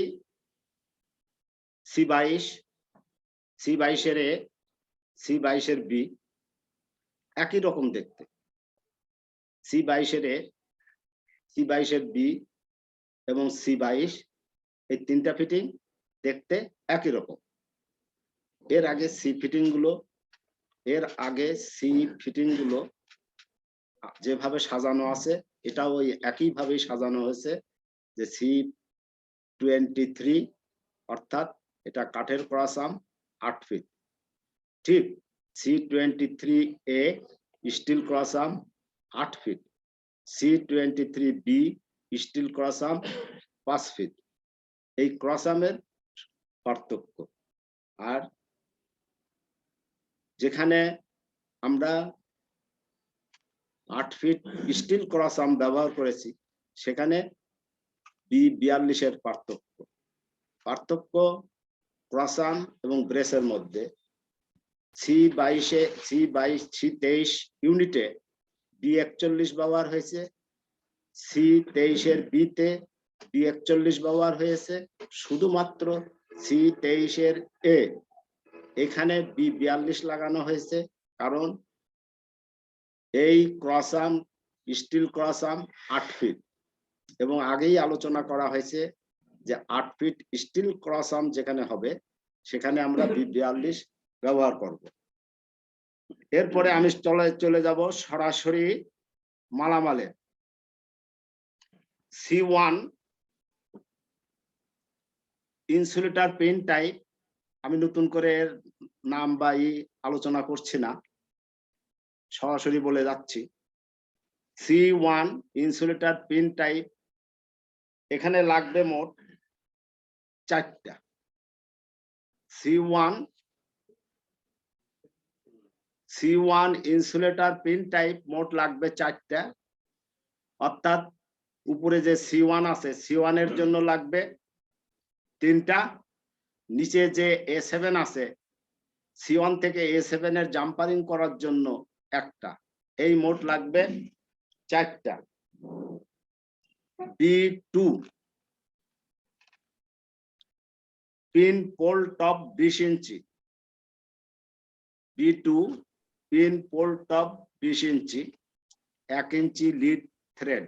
S1: C22, C22 এর A, C22 এর B একই রকম দেখতে। C22 এর A, C22 এর B এবং C22 এই তিনটা ফিটিং দেখতে একই রকম। এর আগে সি ফিটিং গুলো যেভাবে সাজানো আছে এটাও ওই একই ভাবে সাজানো হয়েছে, যে C23 অর্থাৎ এটা কাঠের ক্রস আর্ম 8 ফিট, ঠিক। C23A steel cross arm 8 feet, C23B steel cross arm 5 feet. এই ক্রস আর্মের পার্থক্য। আর যেখানে আমরা 8 ফিট স্টিল ক্রস আর্ম ব্যবহার করেছি সেখানে B42 এর পার্থক্য ক্রস আর্ম এবং ব্রেসের মধ্যে। C23 ইউনিটে B41 ব্যবহার হয়েছে, C23 এর B তে B41 ব্যবহার হয়েছে, শুধুমাত্র C23 এর A এখানে B42 লাগানো হয়েছে, কারণ এই cross arm steel cross arm 8 feet এবং আগেই আলোচনা করা হয়েছে যে 8 ফিট স্টিল ক্রস আর্ম যেখানে হবে সেখানে আমরা B42 ব্যবহার করব। এরপরে আমি চলে যাব সরাসরি মালামালে। C1 ইনসুলেটর পিন টাইপ, আমি নতুন করে এর নাম বা আলোচনা করছি না, সরাসরি বলে যাচ্ছি। C1 ইনসুলেটর পিন টাইপ, এখানে লাগবে মোট 4টা। C1 ইনসুলেটর পিন টাইপ মোট লাগবে 4টা, অর্থাৎ উপরে যে C1 আছে C1 এর জন্য লাগবে 3টা, নিচে যে A7 আছে C1 থেকে A7 এর জাম্পারিং করার জন্য 1টা, এই মোট লাগবে 4টা। B2 পিন পোল টপ 20 ইঞ্চি, B2 পিন পোল টপ 20 ইঞ্চি, 1 ইঞ্চি লিড থ্রেড।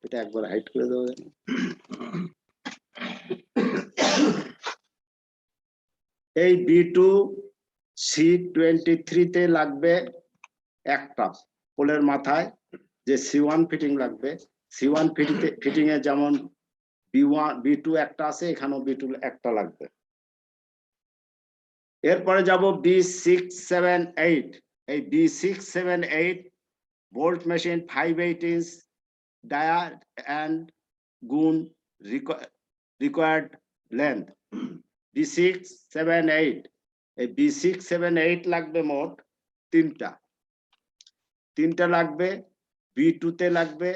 S1: এটা একবার হাইড করে দেবো। এই B2 C23 তে লাগবে 1টা পোলের মাথায়, যে C1 ফিটিং লাগবে। C1 ফিটিং এ যেমন B2 একটা আছে, এখানেও B2 একটা লাগবে। এরপরে যাব B678। এই B678 bolt machine 5/8 inch dia and গুণ রিকোয়ার্ড লেন্থ B678। এই B678 লাগবে মোট 3টা লাগবে। B2 তে লাগবে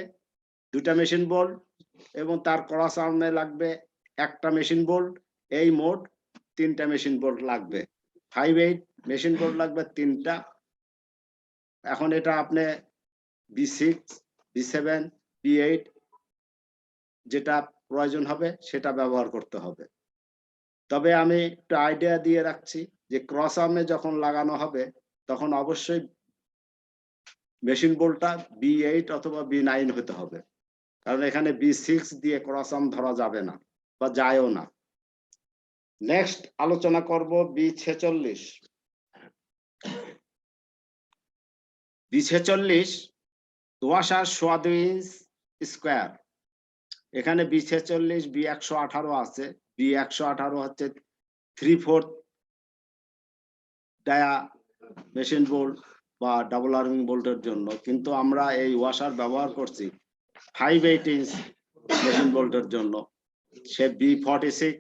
S1: 2টা মেশিন বোল্ট এবং তার ক্রস আর্মে লাগবে 1টা মেশিন বোল্ট, এই মোট 3টা মেশিন বোল্ট লাগবে। 5/8 মেশিন বোল্ট লাগবে 3টা। এখন এটা আপনি B6, B7, B8 যেটা প্রয়োজন হবে সেটা ব্যবহার করতে হবে। তবে আমি একটা আইডিয়া দিয়ে রাখছি যে ক্রস আর্মে যখন লাগানো হবে তখন অবশ্যই মেশিন বোল্টটা B8 অথবা B9 হতে হবে, কারণ এখানে B6 দিয়ে ক্রস আর্ম ধরা যাবে না বা যায়ও না। নেক্সট আলোচনা করব B46। B46 washer 2.5 inch square. এখানে B46 B118 আছে। B118 হচ্ছে 3/4 ডায়া মেশিন বোল্ট বা ডাবল আর্মিং বোল্টের জন্য, কিন্তু আমরা এই ওয়াশার ব্যবহার করছি 5/8 ইঞ্চ মেশিন বোল্টের জন্য। সে B46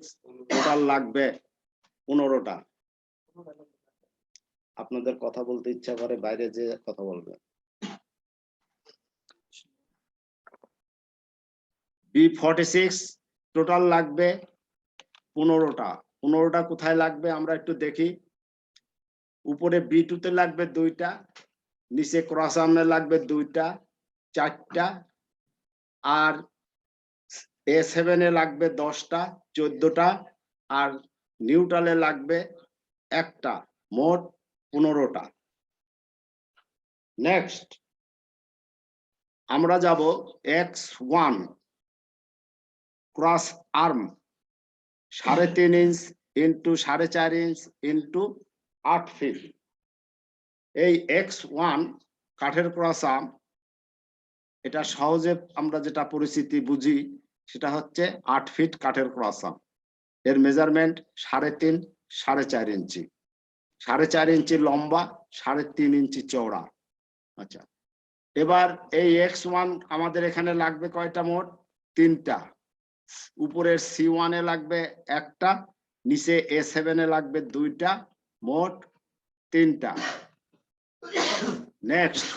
S1: টোটাল লাগবে 15টা। আপনাদের কথা বলতে ইচ্ছা করে, বাইরে যে কথা বলবে। B46 টোটাল লাগবে 15টা। 15টা কোথায় লাগবে আমরা একটু দেখি। উপরে B2 তে লাগবে 2টা, নিচে ক্রস আর্মে লাগবে 2টা, 4টা, আর A7 এ লাগবে 10টা, 14টা, আর নিউট্রালে লাগবে 1টা, মোট 15টা। নেক্সট আমরা যাব X1 cross arm 3.5 inch into 4.5 inch into 8 feet. এই X1 কাঠের ক্রস আর্ম, এটা সহজে আমরা যেটা পরিস্থিতি বুঝি সেটা হচ্ছে 8 ফিট কাঠের ক্রস আর্ম। এর মেজারমেন্ট 3.5 4.5 ইঞ্চি, 4.5 ইঞ্চি লম্বা, 3.5 ইঞ্চি চওড়া। আচ্ছা, এবার এই X1 আমাদের এখানে লাগবে কয়টা? মোট 3টা। উপরের C1 এ লাগবে 1টা, নিচে A7 এ লাগবে 2টা, মোট 3টা। Next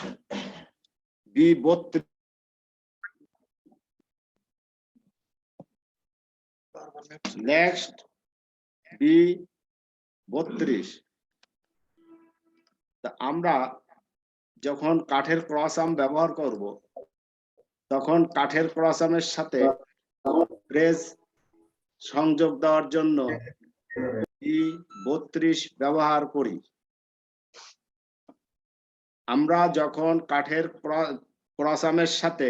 S1: B32, next B32। আমরা যখন কাঠের ক্রস আর্ম ব্যবহার করব তখন কাঠের ক্রস আর্মের সাথে ব্রেস সংযোগ দেওয়ার জন্য B32 ব্যবহার করি। আমরা যখন কাঠের ক্রস আর্মের সাথে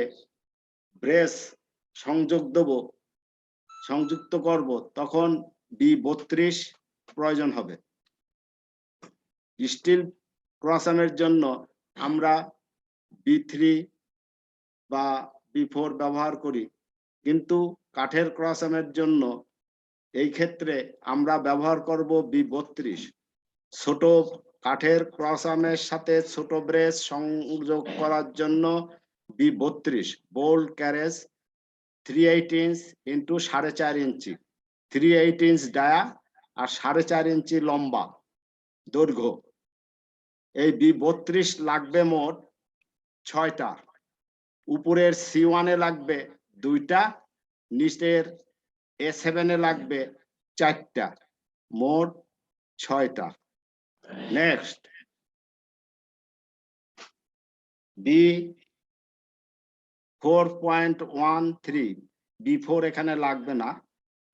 S1: ব্রেস সংযুক্ত করব তখন B32 প্রয়োজন হবে। স্টিল ক্রস আর্মের জন্য আমরা B3 বা B4 ব্যবহার করি, কিন্তু কাঠের ক্রস আর্মের জন্য এই ক্ষেত্রে আমরা ব্যবহার করব B32। ছোট কাঠের ক্রস আর্মের সাথে ছোট ব্রেস সংযোগ করার জন্য B32 bolt carriage 3/8 inch into 4.5 ইঞ্চি, 3/8 ইঞ্চ ডায়া আর 4.5 ইঞ্চি লম্বা দৈর্ঘ্য। এই B32 লাগবে মোট 6টা। উপরের C1 এ লাগবে 2টা, নিচের A7 এ লাগবে 4টা, মোট 6টা। নেক্সট B4.13, B4 এখানে লাগবে না।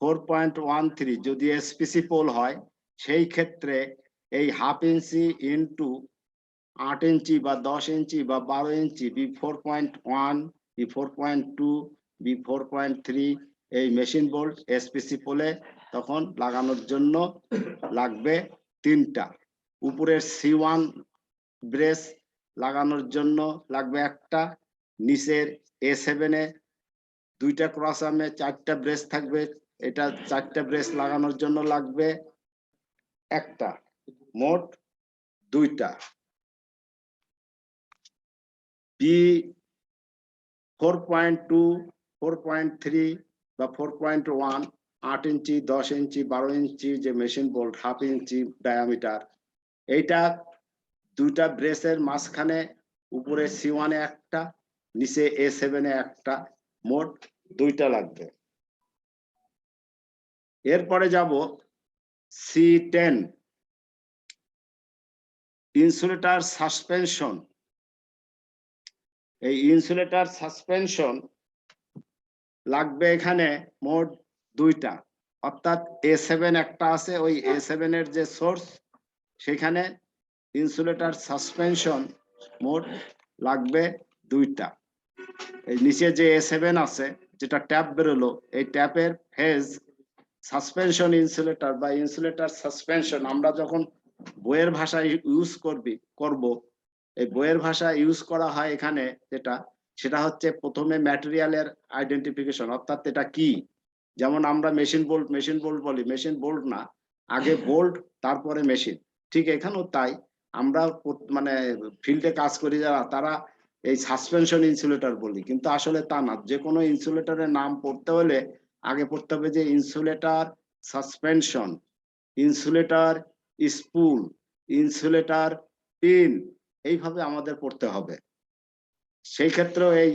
S1: 4.13 যদি SPC পোল হয় সেই ক্ষেত্রে এই 1/2 ইঞ্চি ইন্টু 8 ইঞ্চি বা 10 ইঞ্চি বা 12 ইঞ্চি B4.1, B4.2, B4.3 এই মেশিন বোল্ট SPC পোলে তখন লাগানোর জন্য লাগবে 3টা। উপরের C1 ব্রেস লাগানোর জন্য লাগবে 1টা, নিচের A7 এ 2টা ক্রস আর্মে 4টা ব্রেস থাকবে, এটা 4টা ব্রেস লাগানোর জন্য লাগবে 1টা, মোট 2টা। B4.2, 4.3 বা 4.1 8 ইঞ্চি, 10 ইঞ্চি, 12 ইঞ্চি যে মেশিন বোল্ট 1/2 ইঞ্চি ডায়ামিটার, এইটা 2টা ব্রেসের মাঝখানে উপরে C1 এ 1টা, নিচে A7 এ 1টা, মোট 2টা লাগবে। এরপরে যাব C10 ইনসুলেটর সাসপেনশন। এই ইনসুলেটর সাসপেনশন লাগবে এখানে মোট দুইটা, অর্থাৎ A7 একটা আছে, ওই A7 এর যে সোর্স সেখানে ইনসুলেটর সাসপেনশন মোট লাগবে দুইটা। এই নিচে যে A7 আছে যেটা ট্যাপ বেরোলো, এই ট্যাপের ফেজ সাসপেনশন ইনসুলেটর বা ইনসুলেটর সাসপেনশন আমরা যখন বইয়ের ভাষায় ইউজ করব, এই বইয়ের ভাষা ইউজ করা হয় এখানে সেটা হচ্ছে প্রথমে ম্যাটেরিয়ালের আইডেন্টিফিকেশন, অর্থাৎ এটা কি। যেমন আমরা মেশিন বোল্ট বলি, মেশিন বোল্ট না, আগে বোল্ট তারপরে মেশিন। ঠিক এখানেও তাই, আমরা মানে ফিল্ডে কাজ করি যারা, তারা এই সাসপেনশন ইনসুলেটর বলি, কিন্তু আসলে তা না। যে কোনো ইনসুলেটরের নাম পড়তে হলে আগে পড়তে হবে যে insulator suspension, insulator spool, insulator pin, এইভাবে আমাদের পড়তে হবে। সেই ক্ষেত্রে এই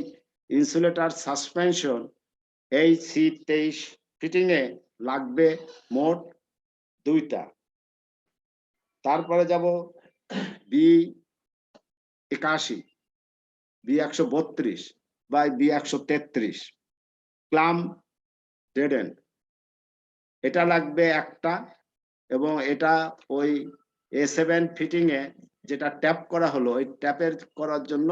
S1: ইনসুলেটর সাসপেনশন এই C23 ফিটিং এ লাগবে মোট দুইটা। তারপরে যাব B81, B132 বা B133 ক্লাম ডেড এন্ড, এটা লাগবে একটা। এবং এটা ওই A7 ফিটিং এ যেটা ট্যাপ করা হলো, ওই ট্যাপের করার জন্য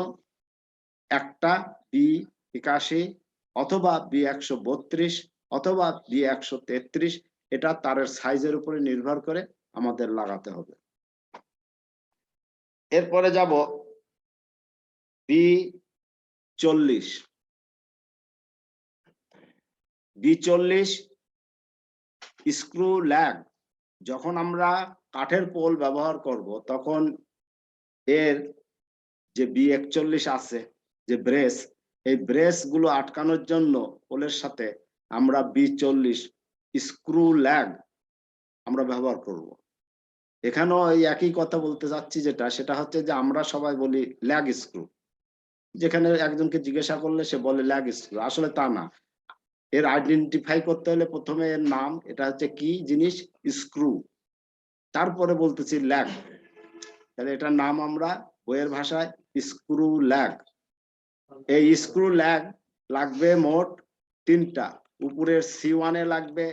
S1: একটা B81 অথবা B132 অথবা B133, এটা তারের সাইজের উপরে নির্ভর করে আমাদের লাগাতে হবে। এরপরে যাব B40, B40 স্ক্রু ল্যাগ। যখন আমরা কাঠের পোল ব্যবহার করব তখন এর যে B41 আছে যে ব্রেস, এই ব্রেস গুলো আটকানোর জন্য পোলের সাথে আমরা B40 স্ক্রু ল্যাগ আমরা ব্যবহার করব। এখানেও এই একই কথা বলতে যাচ্ছি, সেটা হচ্ছে যে আমরা সবাই বলি ল্যাগ স্ক্রু, যেখানে একজনকে জিজ্ঞাসা করলে সে বলে ল্যাগ স্ক্রু, আসলে তা না। এর আইডেন্টিফাই করতে হলে প্রথমে এর নাম, এটা হচ্ছে কি জিনিস, স্ক্রু, তারপরে বলতেছি ল্যাগ। তাহলে এটার নাম আমরা বইয়ের ভাষায় স্ক্রু ল্যাগ। এই স্ক্রু ল্যাগ লাগবে মোট তিনটা। উপরের C1 এ লাগবে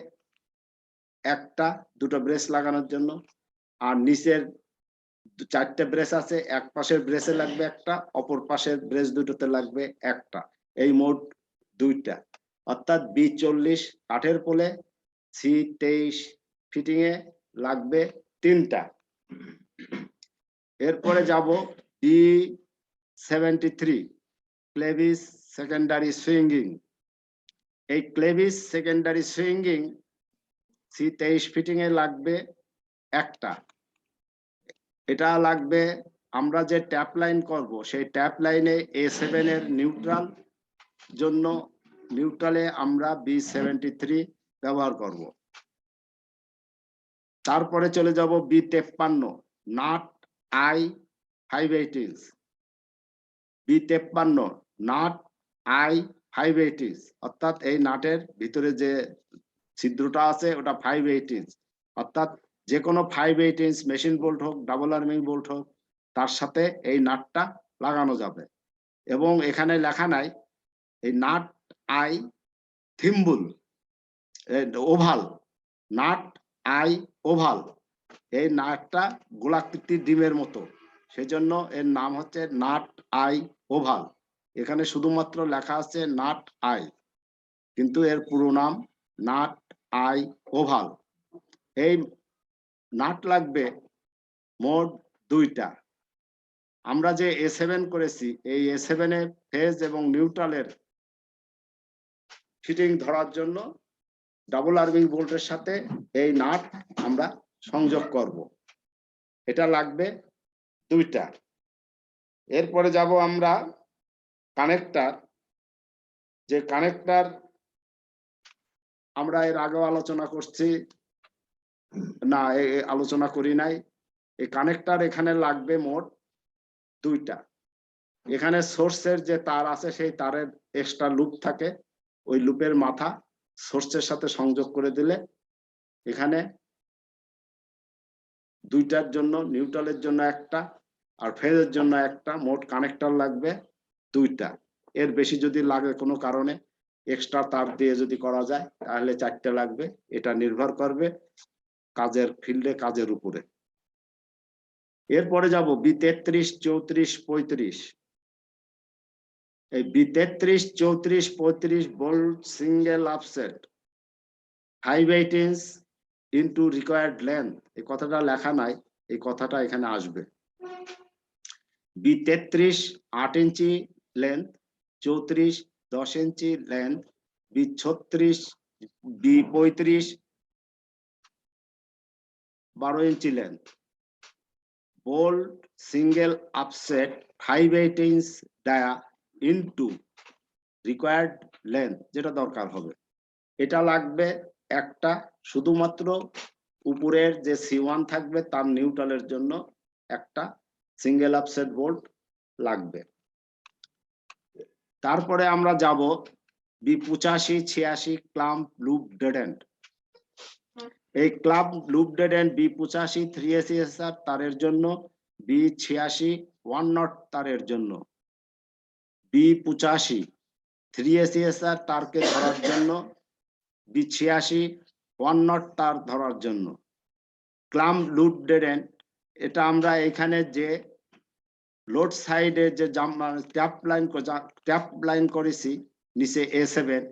S1: একটা, দুটো ব্রেস লাগানোর জন্য, আর নিচের চারটে ব্রেস আছে, এক পাশের ব্রেসে লাগবে একটা, অপর পাশের ব্রেস দুটোতে লাগবে একটা, এই মোট দুইটা। অর্থাৎ B40 কাঠের পোলে C23 ফিটিং এ লাগবে তিনটা। এরপরে যাব B73 ক্লেভিস সেকেন্ডারি সুইঙ্গিং। এই ক্লেভিস সেকেন্ডারি সুইঙ্গিং C23 ফিটিং এ লাগবে একটা। এটা লাগবে, আমরা যে ট্যাপ লাইন করব সেই ট্যাপ লাইনে A7 এর নিউট্রাল জন্য, নিউট্রালে আমরা B73 ব্যবহার করব। তারপরে চলে যাব B53 nut I5/8 B53 nut I5/8, অর্থাৎ এই নাটের ভিতরে যে ছিদ্রটা আছে ওটা 5/8, অর্থাৎ যে কোনো 5/8 মেশিন বোল্ট হোক, ডাবল আর্মিং বোল্ট হোক, তার সাথে এই নাটটা লাগানো যাবে। এবং এখানে লেখা নাই এই nut I thimble oval, nut I oval, এই নাটটা গোলাকৃতির ডিমের মতো, সেজন্য এর নাম হচ্ছে নাট আই ওভাল। এখানে শুধুমাত্র লেখা আছে নাট আই, কিন্তু এর পুরো নাম নাট আই ওভাল। এই নাট লাগবে মোট দুইটা। আমরা যে A7 করেছি, এই A7 এর ফেজ এবং নিউট্রালের ফিটিং ধরার জন্য ডাবল আর্মিং বোল্টের সাথে এই নাট আমরা সংযোগ করব, এটা লাগবে দুইটা। এরপরে যাব আমরা কানেক্টর। যে কানেক্টর আমরা এর আগেও আলোচনা করছি না, আলোচনা করি নাই। এই কানেক্টর এখানে লাগবে মোট দুইটা। এখানে সোর্সের যে তার আছে সেই তারের এক্সট্রা লুপ থাকে, ওই লুপের মাথা সোর্সের সাথে সংযোগ করে দিলে এখানে দুইটার জন্য, নিউট্রালের জন্য একটা আর ফেজের জন্য একটা, মোট কানেক্টর লাগবে 2টা, এর বেশি যদি লাগে কোনো কারণে এক্সট্রা তার দিয়ে যদি করা যায় তাহলে 4টা লাগবে। এটা নির্ভর করবে কাজের ফিল্ডে, কাজের উপরে। এরপরে যাব B33, 34, 35। এই B33, 34, 35 bolt single upset 5/8 inch into required length, এই কথাটা লেখা নাই, এই কথাটা এখানে আসবে। B33 8 ইঞ্চি লেন্থ, 34 10 ইঞ্চি লেন্থ, B36 B35 12 ইঞ্চি length, bolt single upset 5/8 inch dia into required length, যেটা দরকার হবে। এটা লাগবে একটা, শুধুমাত্র উপরের যে C1 থাকবে তার নিউট্রালের জন্য একটা সিঙ্গেল আপসেট বোল্ট লাগবে। তারপরে আমরা যাব B85, 86 clamp loop dead end. এই clamp loop dead end B85 3 ACSR তারের জন্য, B86 1 নট তারের জন্য, B85 3 ACSR তারকে ধরার জন্য, B86 1 নট তার ধরার জন্য। ক্লাম্প লুপ ডেড এন্ড, এটা আমরা এখানে যে লোড সাইডে যে ট্যাপ লাইন করেছি নিচে A7,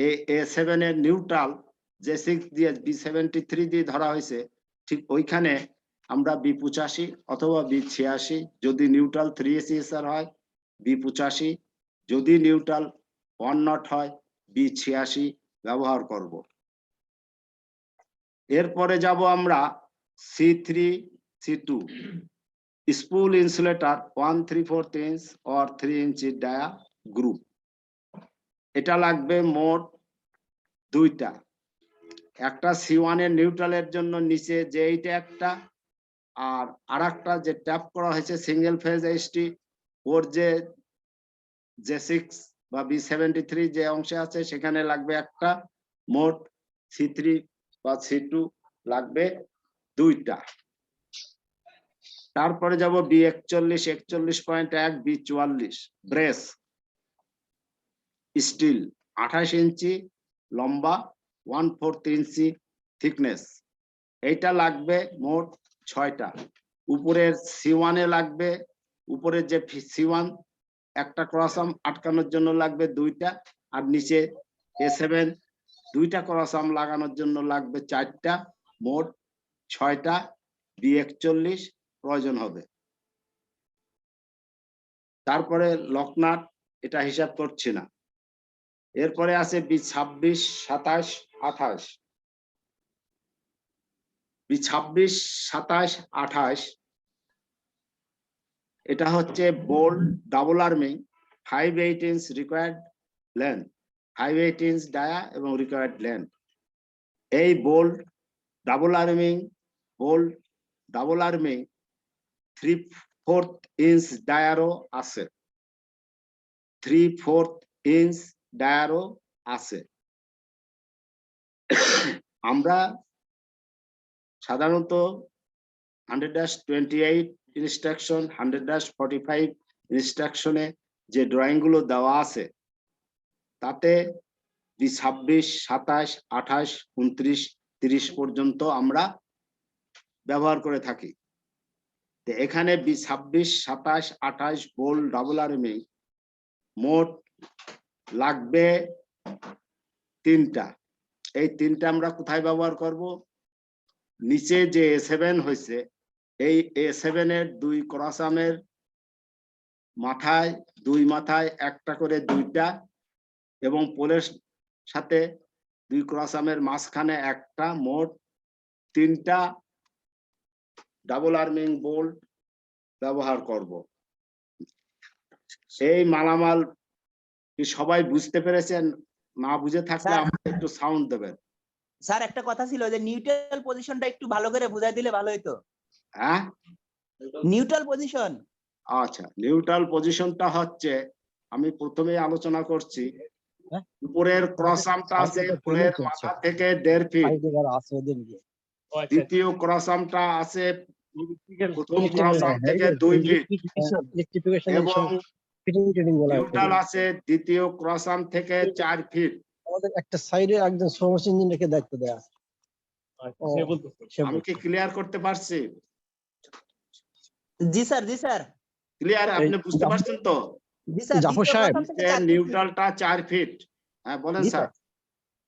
S1: এই A7 এর নিউট্রাল যে 6 দিয়ে B73 দিয়ে ধরা হয়েছে, ঠিক ওইখানে আমরা B85 অথবা B86, যদি নিউট্রাল 3 ACSR হয় B85, যদি নিউট্রাল 1 নট হয় B86 ব্যবহার করব। এরপরে যাব আমরা C3, C2 spool insulator 1/3/4 inch or 3 inch dia group. এটা লাগবে মোট 2টা, একটা C1 এর নিউট্রালের জন্য নিচে যে এইটা একটা, আর আরেকটা যে ট্যাপ করা হয়েছে সিঙ্গেল ফেজ HT ওর যে J6 বা B73 যে অংশে আছে সেখানে লাগবে একটা। মোট C3 বা C2 লাগবে 2টা। তারপরে যাব B41, 41.1, B44 ব্রেস স্টিল 28 ইঞ্চি লম্বা, 1/4 ইঞ্চি থিকনেস। এইটা লাগবে মোট 6টা। উপরের C1 এ লাগবে, উপরের যে C1 একটা ক্রসাম আটকানোর জন্য লাগবে 2টা, আর নিচে A7 2টা ক্রসাম লাগানোর জন্য লাগবে 4টা, মোট 6টা B41 প্রয়োজন হবে। তারপরে লকনাট, এটা হিসাব করছি না। এরপরে আছে B26, 27, 28। B26, 27, 28 এটা হচ্ছে bolt double arming 5/8 inch required length, 5/8 inch dia এবং রিকোয়ার্ড লেন্থ। এই বোল্ট ডাবল আর্মিং 3/4 ইঞ্চ ডায়ারও আছে, 3/4 ইঞ্চ ডায়ারও আছে। আমরা সাধারণত 100-28 ইনস্ট্রাকশন, 100-45 ইনস্ট্রাকশনে যে ড্রয়িং গুলো দেওয়া আছে তাতে B26, 27, 28, 29, 30 পর্যন্ত আমরা ব্যবহার করে থাকি। তো এখানে B26, 27, 28 বোল্ট ডাবল আর্মিং মোট লাগবে 3টা। এই 3টা আমরা কোথায় ব্যবহার করব? নিচে যে A7 হয়েছে, এই A7 এর 2 ক্রসামের মাথায়, 2 মাথায় একটা করে 2টা, এবং পোলের সাথে 2 ক্রসামের মাঝখানে একটা, মোট 3টা ডাবল আর্মিং বোল্ট ব্যবহার করব। এই মালামাল কি সবাই বুঝতে পেরেছেন? না বুঝে থাকলে আমাকে একটু সাউন্ড দেবেন।
S8: স্যার একটা কথা ছিল যে নিউট্রাল পজিশনটা একটু ভালো করে বুঝাই দিলে ভালো হতো।
S1: হ্যাঁ,
S8: নিউট্রাল পজিশন,
S1: আচ্ছা, নিউট্রাল পজিশনটা হচ্ছে, আমি প্রথমেই আলোচনা করছি, উপরের ক্রস আর্মটা আছে পোলের মাথা থেকে 1.5 ফিট, দ্বিতীয় ক্রস আর্মটা আছে প্রথম ক্রস আর্ম থেকে 2 ফিট, এবং
S9: ফিটিং টিটিং বলা হয়।
S1: নিউট্রাল আছে দ্বিতীয় ক্রস আর্ম থেকে 4 ফিট।
S9: আমাদের একটা সাইডে একজন শ্রমিক ইঞ্জিনিয়ারকে দায়িত্ব দেওয়া আছে। ও, সে
S1: আমি কি ক্লিয়ার করতে পারছি?
S8: জি স্যার, জি স্যার,
S1: ক্লিয়ার? আপনি বুঝতে পারছেন তো?
S8: জি স্যার।
S9: জাফর
S8: দ্বিতীয়
S9: সাহেব,
S8: প্রথম থেকে 4 ফিট।
S1: নিউট্রালটা 4 ফিট। হ্যাঁ বলেন
S8: জি
S1: স্যার,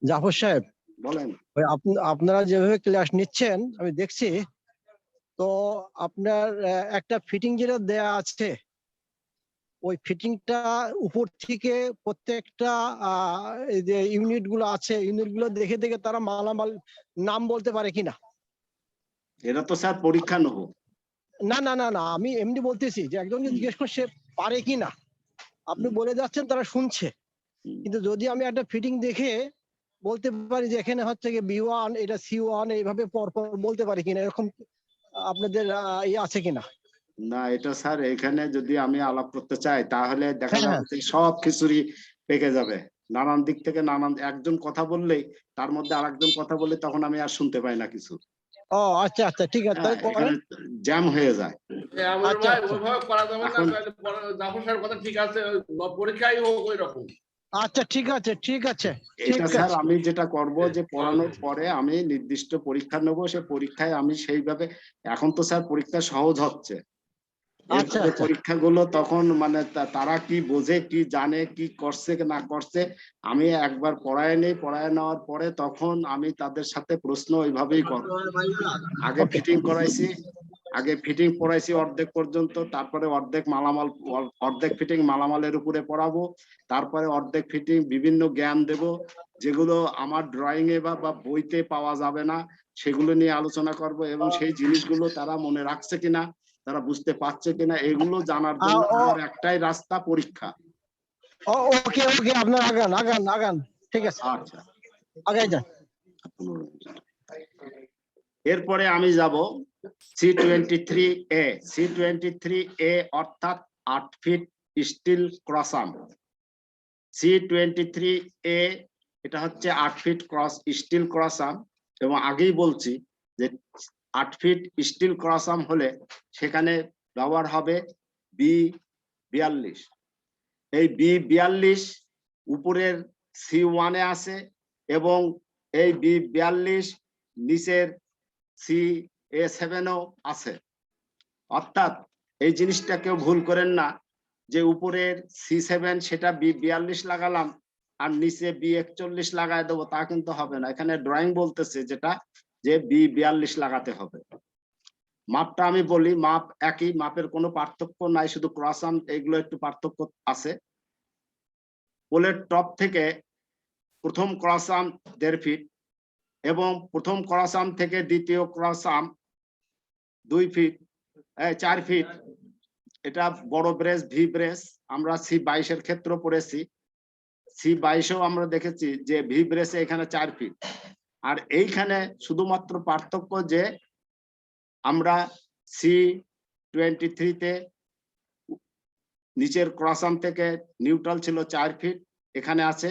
S9: জাফর সাহেব,
S1: বলেন।
S9: ওই আপনারা যেভাবে ক্লাস নিচ্ছেন আমি দেখছি, তো আপনার একটা ফিটিং যেটা দেয়া আছে, ওই ফিটিংটা উপর থেকে প্রত্যেকটা এই যে ইউনিট গুলো আছে, ইউনিট গুলো দেখে দেখে তারা মালামাল নাম বলতে পারে কিনা?
S1: এটা তো স্যার পরীক্ষা নেব।
S9: না না না না, আমি এমনি বলতেছি যে একজনকে জিজ্ঞেস করে সে পারে কিনা। আপনি বলে যাচ্ছেন তারা শুনছে, কিন্তু যদি আমি একটা ফিটিং দেখে বলতে পারি যে এখানে হচ্ছে কি B1, এটা C1, এইভাবে পরপর বলতে পারি কিনা, এরকম আপনাদের ইয়ে আছে কিনা?
S1: না, এটা স্যার এখানে যদি আমি আলাপ করতে চাই তাহলে দেখা
S9: হ্যাঁ,
S1: যাবে যে সব কিছুরই পেকে যাবে। নানান দিক থেকে নানান, একজন কথা বললেই তার মধ্যে আরেকজন কথা বললে তখন আমি আর শুনতে পাই না কিছু।
S9: ও আচ্ছা আচ্ছা, ঠিক আছে,
S1: হ্যাঁ,
S9: তাহলে
S1: এখানে জ্যাম হয়ে যায়।
S9: আচ্ছা, আচ্ছা।
S10: ওইভাবে করা যাবে না,
S1: এখন
S10: জাফর সাহেবের কথা ঠিক আছে, পরীক্ষাই হোক ওই রকম।
S9: আচ্ছা ঠিক আছে, ঠিক আছে, ঠিক
S1: এটা স্যার
S9: আছে।
S1: আমি যেটা করব যে পড়ানোর পরে আমি নির্দিষ্ট পরীক্ষা নেব, সে পরীক্ষায় আমি সেইভাবে, এখন তো স্যার পরীক্ষা সহজ হচ্ছে,
S9: আচ্ছা,
S1: এরপরে
S9: আচ্ছা।
S1: পরীক্ষাগুলো তখন মানে তারা কি বোঝে, কি জানে, কি করছে কি না করছে, আমি একবার পড়ায় নেই, পড়ায় নেওয়ার পরে তখন আমি তাদের সাথে প্রশ্ন ওইভাবেই করব। আগে ফিটিং করাইছি, আগে ফিটিং পড়াইছি অর্ধেক পর্যন্ত, তারপরে অর্ধেক মালামাল, অর্ধেক ফিটিং মালামালের উপরে পড়াবো, তারপরে অর্ধেক ফিটিং বিভিন্ন জ্ঞান দেব যেগুলো আমার ড্রয়িং এ বা বইতে পাওয়া যাবে না, সেগুলো নিয়ে আলোচনা করব, এবং সেই জিনিসগুলো তারা মনে রাখছে কিনা, তারা বুঝতে পারছে কিনা, এগুলো জানার জন্য আমার একটাই রাস্তা, পরীক্ষা।
S9: ওকে ওকে, আপনার আগান আগান আগান, ঠিক আছে,
S1: আচ্ছা,
S9: আগাই যান।
S1: এরপরে আমি যাব C23A। C23A অর্থাৎ 8 feet still cross arm. C23A এটা হচ্ছে 8 ফিট স্টিল ক্রস আর্ম, এবং আগেই বলছি যে 8 ফিট স্টিল ক্রস আর্ম হলে সেখানে ব্যবহার হবে B42। এই B42 উপরের C1 এ আছে, এবং এই B42 নিচের CA7ও আছে। অর্থাৎ এই জিনিসটা কেউ ভুল করেন না যে উপরের C7 সেটা B42 লাগালাম আর নিচে B41 লাগায় দেবো, তা কিন্তু হবে না। এখানে ড্রয়িং বলতেছে যেটা যে B42 লাগাতে হবে। মাপটা আমি বলি, মাপ একই, মাপের কোনো পার্থক্য নাই, শুধু ক্রস আর্ম এগুলো একটু পার্থক্য আছে। পোলের টপ থেকে প্রথম ক্রস আর্ম 1.5 ফিট, এবং প্রথম ক্রস আর্ম থেকে দ্বিতীয় ক্রস আর্ম 4 ফিট। এটা বড় ব্রেস, ভি ব্রেস, আমরা C22 এর ক্ষেত্রে পড়েছি, C22ও আমরা দেখেছি যে ভি ব্রেসে এখানে 4 ফিট। আর এইখানে শুধুমাত্র পার্থক্য যে আমরা C23 তে নিচের ক্রস আর্ম থেকে নিউট্রাল ছিল 4 ফিট, এখানে আছে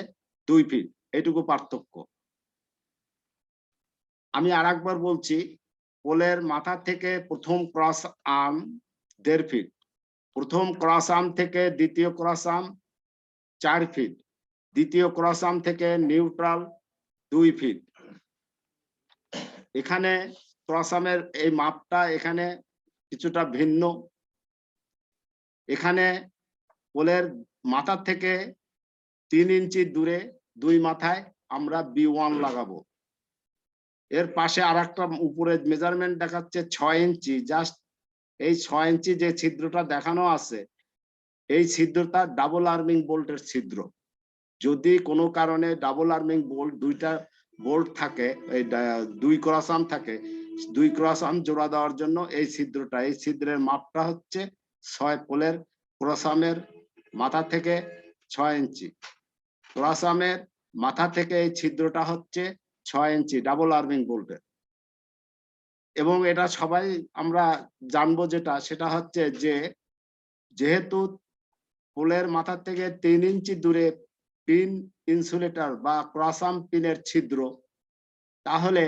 S1: 2 ফিট, এইটুকু পার্থক্য। আমি আরেকবার বলছি, পোলের মাথা থেকে প্রথম ক্রস আর্ম 1.5 ফিট, প্রথম ক্রস আর্ম থেকে দ্বিতীয় ক্রস আর্ম 4 ফিট, দ্বিতীয় ক্রস আর্ম থেকে নিউট্রাল 2 ফিট। এখানে ক্রস আর্মের এই মাপটা এখানে কিছুটা ভিন্ন। এখানে পোলের মাথা থেকে 3 ইঞ্চি দূরে 2 মাথায় আমরা B1 লাগাবো। এর পাশে আরেকটা উপরে মেজারমেন্ট দেখাচ্ছে 6 ইঞ্চি, জাস্ট এই 6 ইঞ্চি যে ছিদ্রটা দেখানো আছে, এই ছিদ্রটা ডাবল আর্মিং বোল্টের ছিদ্র। যদি কোনো কারণে ডাবল আর্মিং বোল্ট, 2টা বোল্ট থাকে, এই 2 ক্রস আর্ম থাকে, 2 ক্রস আর্ম জোড়া দেওয়ার জন্য এই ছিদ্রটা, এই ছিদ্রের মাপটা হচ্ছে 6, পোলের ক্রস আর্মের মাথা থেকে 6 ইঞ্চি, ক্রস আর্মের মাথা থেকে এই ছিদ্রটা হচ্ছে 6 ইঞ্চি ডাবল আর্মিং বোল্টের। এবং এটা সবাই আমরা জানবো, যেটা সেটা হচ্ছে যে যেহেতু পোলের মাথা থেকে 3 ইঞ্চি দূরে পিন ইনসুলেটর বা ক্রস আর্ম পিনের ছিদ্র, তাহলে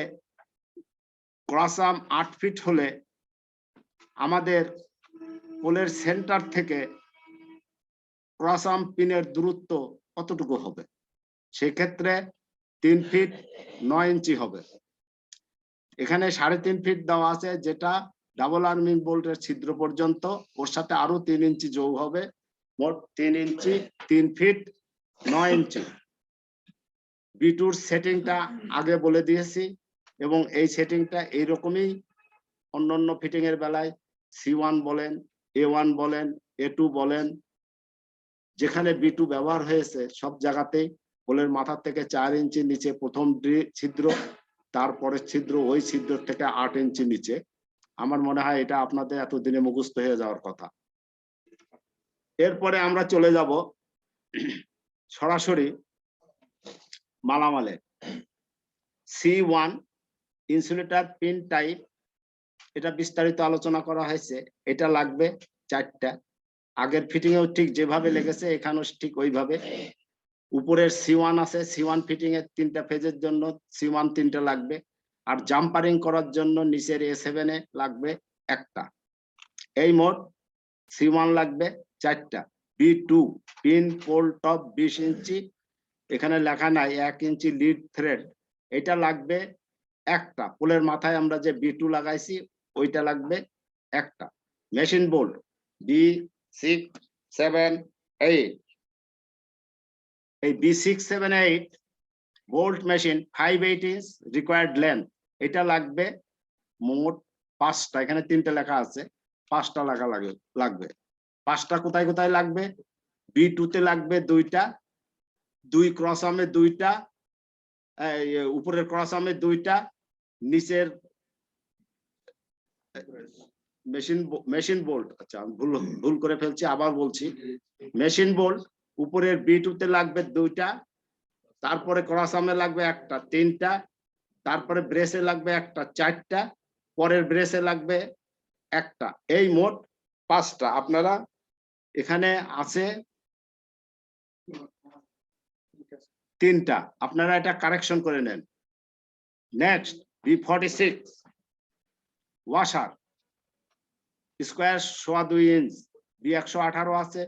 S1: ক্রস আর্ম 8 ফিট হলে আমাদের পোলের সেন্টার থেকে ক্রস আর্ম পিনের দূরত্ব কতটুকু হবে? সেক্ষেত্রে 3 ফিট 9 ইঞ্চি হবে। এখানে 3.5 ফিট দেওয়া আছে, যেটা ডাবল আর্মিং বোল্টের ছিদ্র পর্যন্ত, ওর সাথে আরো 3 ইঞ্চি যোগ হবে, মোট 3 ইঞ্চি, 3 ফিট 9 ইঞ্চি। বিটুর সেটিংটা আগে বলে দিয়েছি, এবং এই সেটিংটা এইরকমই অন্যান্য ফিটিং এর বেলায় C1 বলেন, A1 বলেন, A2 বলেন, যেখানে B2 ব্যবহার হয়েছে সব জায়গাতেই পোলের মাথা থেকে 4 ইঞ্চি নিচে প্রথম ছিদ্র, তারপরে ছিদ্র ওই ছিদ্র থেকে 8 ইঞ্চি নিচে। আমার মনে হয় এটা আপনাদের এতদিনে মুখস্থ হয়ে যাওয়ার কথা। এরপরে আমরা চলে যাব সরাসরি মালামালে। C1 ইনসুলেটর পিন টাইপ, এটা বিস্তারিত আলোচনা করা হয়েছে। এটা লাগবে 4টা। আগের ফিটিং এও ঠিক যেভাবে লেগেছে এখানেও ঠিক ওইভাবে। উপরের C1 আছে, C1 ফিটিং এর 3টা ফেজের জন্য C1 3টা লাগবে, আর জাম্পারিং করার জন্য নিচের A7 এ লাগবে 1টা। এই মোট C1 লাগবে 4টা। B2 পিন পোল টপ 20 ইঞ্চি, এখানে লেখা নাই 1 ইঞ্চি লিড থ্রেড, এটা লাগবে 1টা। পোলের মাথায় আমরা যে B2 লাগাইছি ওইটা লাগবে 1টা। মেশিন বোল্ট B6 7 8, এই B6 7 8 bolt machine 5/8 inch required length, এটা লাগবে মোট 5টা। এখানে 3টা লেখা আছে, 5টা লাগবে। 5টা কোথায় কোথায় লাগবে? B2 তে লাগবে 2টা, 2 ক্রস আর্মে 2টা, উপরের ক্রস আর্মে 2টা, নিচের মেশিন বোল্ট, আচ্ছা ভুল করে ফেলছি, আবার বলছি। মেশিন বোল্ট উপরের B2 তে লাগবে 2টা, তারপরে ক্রস আর্মে লাগবে 1টা, 3টা, তারপরে ব্রেসে লাগবে 1টা, 4টা, পরের ব্রেসে লাগবে 1টা। এই মোট 5টা। আপনারা এখানে আছে 3টা, আপনারা এটা কারেকশন করে নেন। Next B46 washer square 2.25 inch, B118 আছে।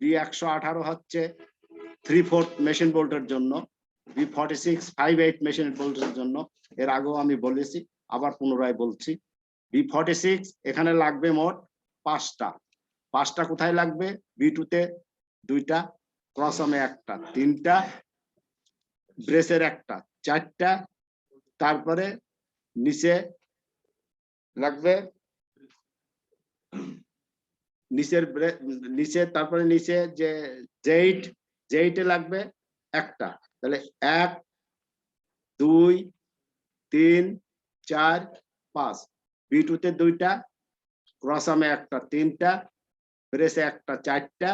S1: B118 হচ্ছে 3/4 মেশিন বোল্টের জন্য, B46 5/8 মেশিন বোল্টের জন্য। এর আগেও আমি বলেছি, আবার পুনরায় বলছি। B46 এখানে লাগবে মোট 5টা। 5টা কোথায় লাগবে? B2 তে 2টা, ক্রস আর্মে 1টা, 3টা, ব্রেসের 1টা, 4টা, তারপরে নিচে লাগবে তারপরে নিচে যে জেইটে লাগবে 1টা। তাহলে 1 2 3 4 5, B2 তে 2টা, ক্রস আর্মে 1টা, 3টা, ব্রেসে 1টা, 4টা,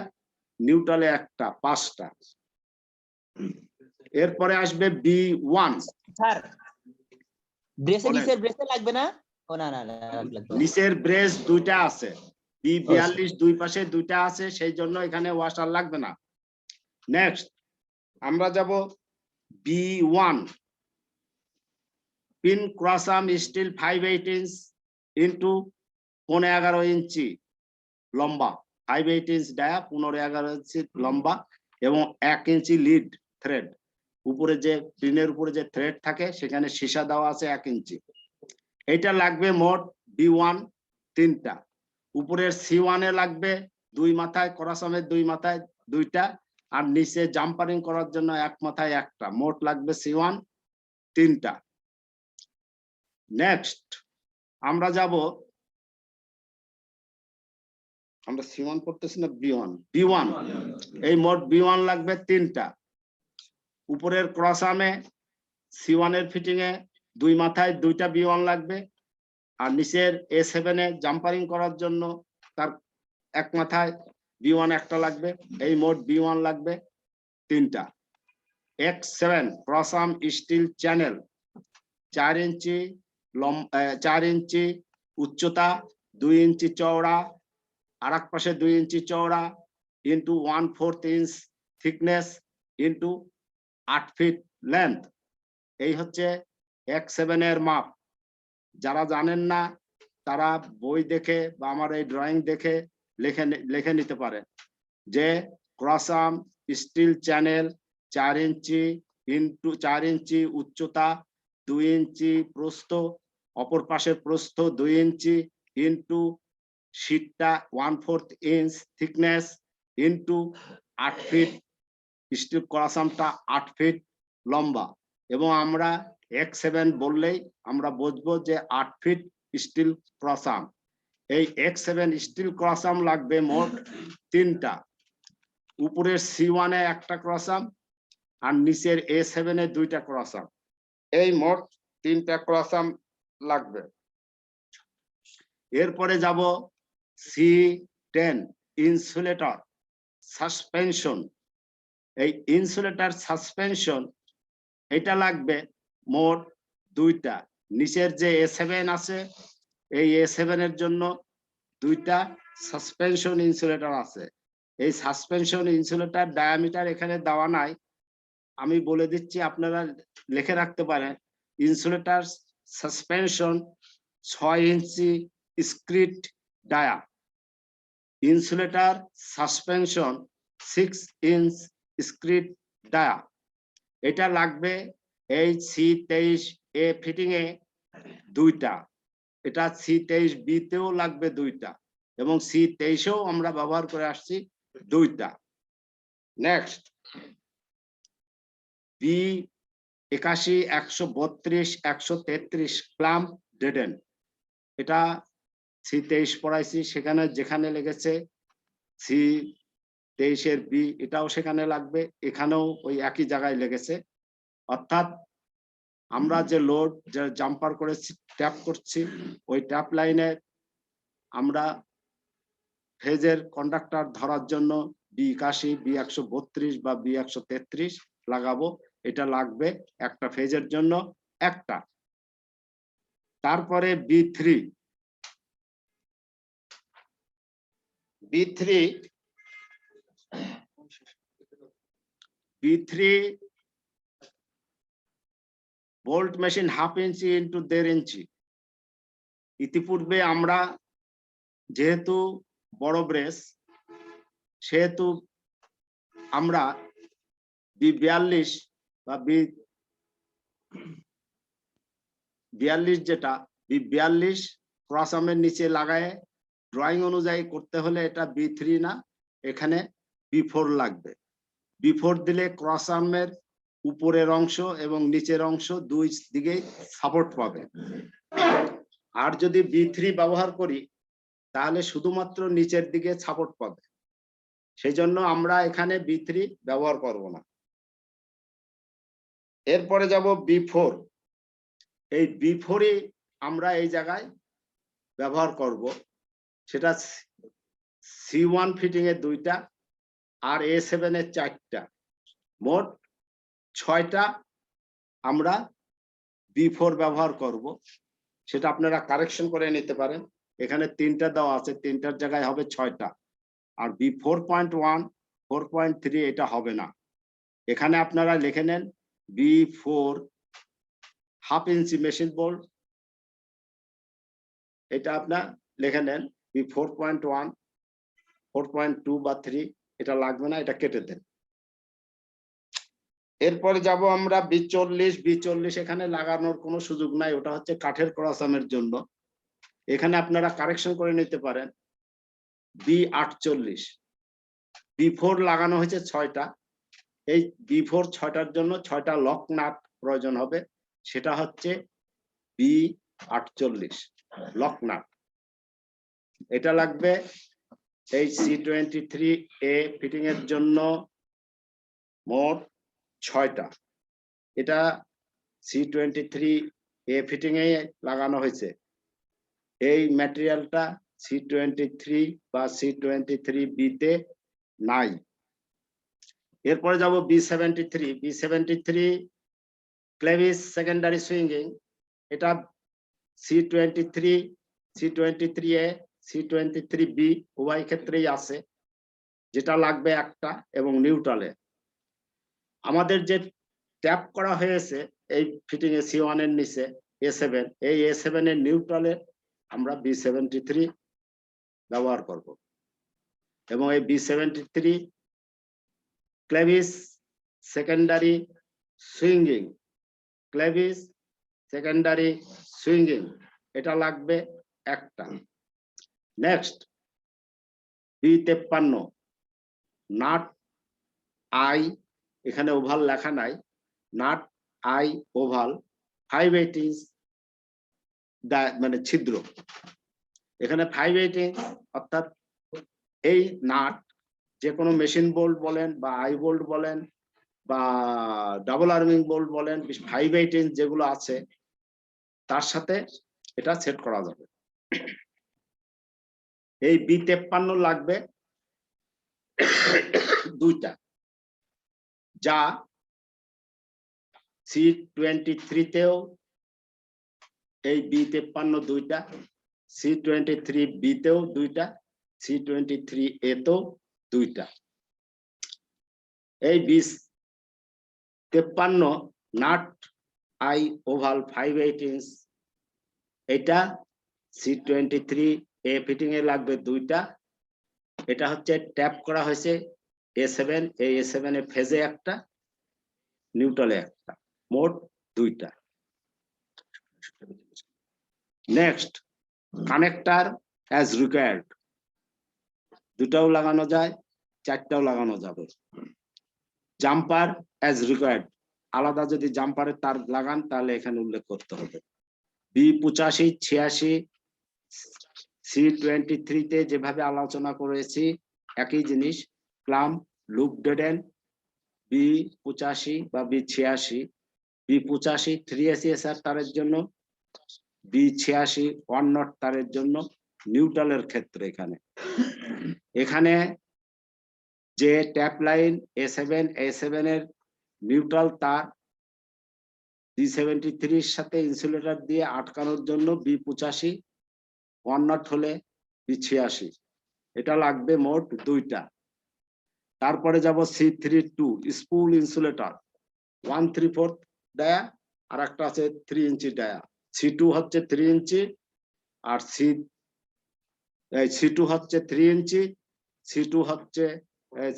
S1: নিউট্রালে 1টা, 5টা। এরপরে আসবে B1।
S8: স্যার ব্রেসে নিচের ব্রেসে লাগবে না? ও না না না, লাগবে।
S1: নিচের ব্রেস 2টা আছে, B42 দুই পাশে 2টা আছে, সেই জন্য এখানে ওয়াশার লাগবে না। নেক্সট আমরা যাব B1 pin cross arm steel 5/8 inch into 15-11 ইঞ্চি লম্বা, 5/8 ইঞ্চ ডায়া, 15-11 ইঞ্চি লম্বা, এবং 1 ইঞ্চি লিড থ্রেড। উপরে যে পিনের উপরে যে থ্রেড থাকে সেখানে সীসা দেওয়া আছে 1 ইঞ্চি। এটা লাগবে মোট B1 3টা। উপরের C1 এ লাগবে 2 মাথায়, ক্রস আর্মের 2 মাথায় 2টা, আর নিচে জাম্পারিং করার জন্য 1 মাথায় 1টা। মোট লাগবে C1 3টা। নেক্সট আমরা যাব, আমরা C1 করতেছি না, B1। এই মোট B1 লাগবে 3টা। উপরের ক্রস আর্মে C1 এর ফিটিং এ 2 মাথায় 2টা B1 লাগবে, আর নিচের A7 এ জাম্পারিং করার জন্য তার 1 মাথায় B1 1টা লাগবে। এই মোট B1 লাগবে 3টা। X7 cross arm steel channel 4 ইঞ্চি 4 ইঞ্চি উচ্চতা, 2 ইঞ্চি চওড়া, আর এক পাশে 2 ইঞ্চি চওড়া, into 1/4 inch thickness, into 8 feet length. এই হচ্ছে X7 এর মাপ। যারা জানেন না তারা বই দেখে বা আমার এই ড্রয়িং দেখে লিখে নিতে পারে যে ক্রসাম স্টিল চ্যানেল 4 ইঞ্চি ইন্টু 4 ইঞ্চি উচ্চতা, 2 ইঞ্চি প্রস্থ, অপর পাশের প্রস্থ 2 ইঞ্চি ইন্টু শীটটা 1/4 inch thickness into 8 feet, steel ক্রসামটা 8 ফিট লম্বা। এবং আমরা X7 বললেই আমরা বুঝবো যে 8 ফিট স্টিল ক্রসাম। এই X7 স্টিল ক্রসাম লাগবে মোট 3টা, উপরের C1 এ একটা ক্রসাম আর নিচের A7 এ 2টা ক্রসাম, এই মোট 3টা ক্রসাম লাগবে। এরপরে যাব C10 ইনসুলেটর সাসপেনশন। এই ইনসুলেটর সাসপেনশন এটা লাগবে মোট 2টা, নিচের যে A7 আছে এই A7 এর জন্য 2টা সাসপেনশন ইনসুলেটর আছে। এই সাসপেনশন ইনসুলেটর ডায়ামিটার এখানে দেওয়া নাই, আমি বলে দিচ্ছি আপনারা লিখে রাখতে পারেন। ইনসুলেটর সাসপেনশন 6 ইঞ্চি skirt dia, insulator suspension 6 inch skirt dia. এটা লাগবে এই C23A ফিটিং এ 2টা, এটা C23B তেও লাগবে 2টা, এবং C23এও আমরা ব্যবহার করে আসছি 2টা। নেক্সট B81 132 133 ক্লাম্প ডেডেন, এটা C23 পড়াইছি, সেখানে যেখানে লেগেছে C23 এর B এটাও সেখানে লাগবে, এখানেও ওই একই জায়গায় লেগেছে। অর্থাৎ আমরা যে লোড যে জাম্পার করেছি ট্যাপ করছি, ওই ট্যাপ লাইনে আমরা ফেজের কন্ডাক্টর ধরার জন্য B81 B132 বা B133 লাগাবো। এটা লাগবে একটা ফেজের জন্য একটা। তারপরে B3 বোল্ট মেশিন 1/2 ইঞ্চি ইন্টু 1.5 ইঞ্চি। ইতিপূর্বে আমরা যেহেতু বড় ব্রেস সেহেতু আমরা B42 বা B42 যেটা B42 ক্রসামের নিচে লাগায় ড্রয়িং অনুযায়ী করতে হলে এটা B3 না, এখানে B4 লাগবে। B4 দিলে ক্রসামের উপরের অংশ এবং নিচের অংশ দুই দিকেই সাপোর্ট পাবে। আর যদি B3 ব্যবহার করি তাহলে শুধুমাত্র নিচের দিকে সাপোর্ট পাবে, সেই জন্য আমরা এখানে B3 ব্যবহার করব না। এরপরে যাব B4। এই B4 আমরা এই জায়গায় ব্যবহার করব, সেটা C1 ফিটিং এর 2টা আর A7 এর 4টা, মোট 6টা আমরা B4 ব্যবহার করব। সেটা আপনারা কারেকশন করে নিতে পারেন, এখানে 3টা দেওয়া আছে, 3টার জায়গায় হবে 6টা। আর B4.1 4.3 এটা হবে না, এখানে আপনারা লিখে নেন B4 1/2 ইঞ্চি মেশিন বোল্ট, এটা আপনার লিখে নেন B4.1 4.2 বা 3, এটা লাগবে না, এটা কেটে দেন। এরপরে যাব আমরা B40 এখানে লাগানোর কোনো সুযোগ নাই, ওটা হচ্ছে কাঠের ক্রসামের জন্য, এখানে আপনারা কারেকশন করে নিতে পারেন। B48 B4 লাগানো হয়েছে 6টা, এই B4 6টার জন্য 6টা লক নাট প্রয়োজন হবে, সেটা হচ্ছে B48 লক নাট। এটা লাগবে এই C23A ফিটিং এর জন্য মোট 6টা। এটা C23A ফিটিং এ লাগানো হয়েছে, এই ম্যাটেরিয়ালটা C23 বা C23B তে নাই। এরপরে যাব B73 ক্লেভিস সেকেন্ডারি সুইঙ্গিং, এটা C23A C23B উভয় ক্ষেত্রেই আছে, যেটা লাগবে একটা এবং নিউট্রালে। আমাদের যে ট্যাপ করা হয়েছে এই ফিটিং এ C1 এর নিচে A7, এই A7 এর নিউট্রালে আমরা B73 ব্যবহার করব, এবং এই B73 clevis secondary swinging, clevis secondary swinging, এটা লাগবে একটা। নেক্সট B53 নাট আই, এখানে ওভাল লেখা নাই, নাট আই ওভাল 5/8 ইঞ্চ মানে ছিদ্র, এখানে 5/8 ইঞ্চ, অর্থাৎ এই নাট যে কোনো মেশিন বোল্ট বলেন বা আই বোল্ট বলেন বা ডাবল আর্মিং বোল্ট বলেন, 5/8 ইঞ্চ যেগুলো আছে তার সাথে এটা সেট করা যাবে। এই B53 লাগবে দুইটা, যা C23 তেও এই B53 দুইটা, C23B তেও দুইটা, C23A তেও দুইটা। এই B53 nut I oval 5/8 inch, এটা C23A ফিটিং এ লাগবে দুইটা। এটা হচ্ছে ট্যাপ করা হয়েছে A7, এই A7 এ ফেজে একটা, নিউট্রালে একটা, মোট দুইটা। নেক্সট কানেক্টর অ্যাজ রিকোয়ার্ড, দুটাও লাগানো যায়, চারটাও লাগানো যাবে। জাম্পার অ্যাজ রিকোয়ার্ড, আলাদা যদি জাম্পারের তার লাগান তাহলে এখানে উল্লেখ করতে হবে। B85, 86, C23 তে যেভাবে আলোচনা করেছি একই জিনিস, ক্লাম লুপ ডেডেন, B85 বা B86, B85 3ACSR তারের জন্য, B86 1 নট তারের জন্য, নিউট্রালের ক্ষেত্রে এখানে যে ট্যাপ লাইন A7 এর নিউট্রাল তার B73 এর সাথে ইনসুলেটর দিয়ে আটকানোর জন্য B85 1 নট হলে B86, এটা লাগবে মোট দুইটা। তারপরে যাব C32 স্পুল ইনসুলেটর 1/3 ডায়া, আর একটা আছে 3 ইঞ্চি ডায়া। C2 হচ্ছে 3 ইঞ্চি আর C2 হচ্ছে 3 ইঞ্চি,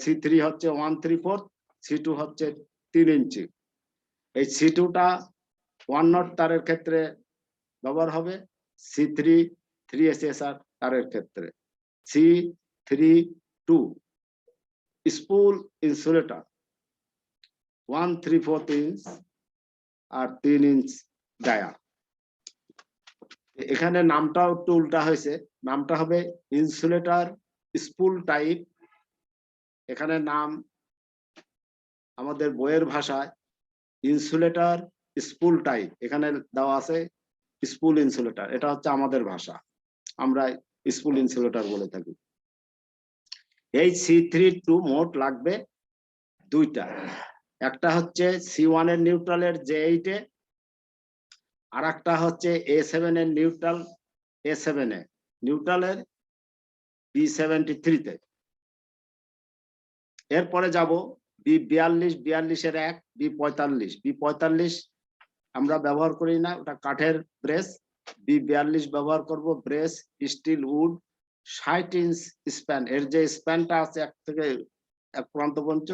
S1: C3 হচ্ছে 1/3, C2 হচ্ছে 3 ইঞ্চি। এই C2টা 1 নট তারের ক্ষেত্রে ব্যবহার হবে, C3 3ACSR তারের ক্ষেত্রে। C32 স্পুল ইনসুলেটর 1/3 ইঞ্চ আর 3 ইঞ্চ ডায়া। এখানে নামটাও একটু উল্টা হয়েছে, নামটা হবে ইনসুলেটর স্পুল টাইপ, এখানে নাম আমাদের বইয়ের ভাষায় ইনসুলেটর স্পুল টাইপ, এখানে দেওয়া আছে স্পুল ইনসুলেটর, এটা হচ্ছে আমাদের ভাষা, আমরা স্পুল ইনসুলেটর বলে থাকি। এই C32 মোট লাগবে দুইটা, একটা হচ্ছে C1 এর নিউট্রালের J8 এ, আর একটা হচ্ছে A7 এর নিউট্রাল, A7 এ নিউট্রালের B73 তে। এরপরে যাব B42 এর 1, B45 আমরা ব্যবহার করি না, ওটা কাঠের ব্রেস। B42 ব্যবহার করব, brace steel wood 60 inch span, এর যে স্প্যানটা আছে এক থেকে এক প্রান্ত পর্যন্ত,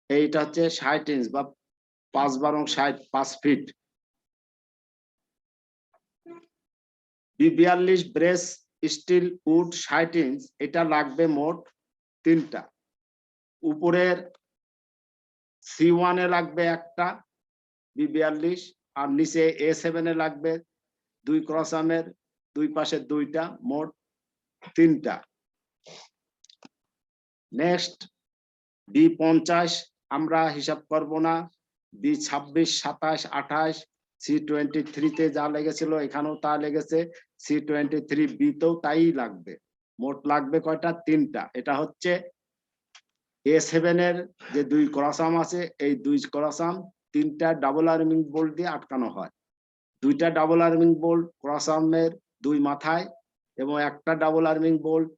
S1: এইটা হচ্ছে 60 ইঞ্চ বা 5/60 5 feet. B42 brace steel wood 60 inch, এটা লাগবে মোট তিনটা। উপরের C1 এ লাগবে একটা B42, আর নিচে A7 এ লাগবে 2 ক্রস আর্মের দুই পাশে দুইটা, মোট তিনটা। নেক্সট B50 আমরা হিসাব করব না, B26, 27, 28 C23 তে যা লেগেছিল এখানেও তা লেগেছে, C23B তেও তাই লাগবে, মোট লাগবে কয়টা? তিনটা। এটা হচ্ছে A7 এর যে 2 ক্রস আর্ম আছে, এই 2 ক্রস আর্ম 3টা ডাবল আর্মিং বোল্ট দিয়ে আটকানো হয়, 2টা ডাবল আর্মিং বোল্ট ক্রস আর্মের 2 মাথায় এবং একটা ডাবল আর্মিং বোল্ট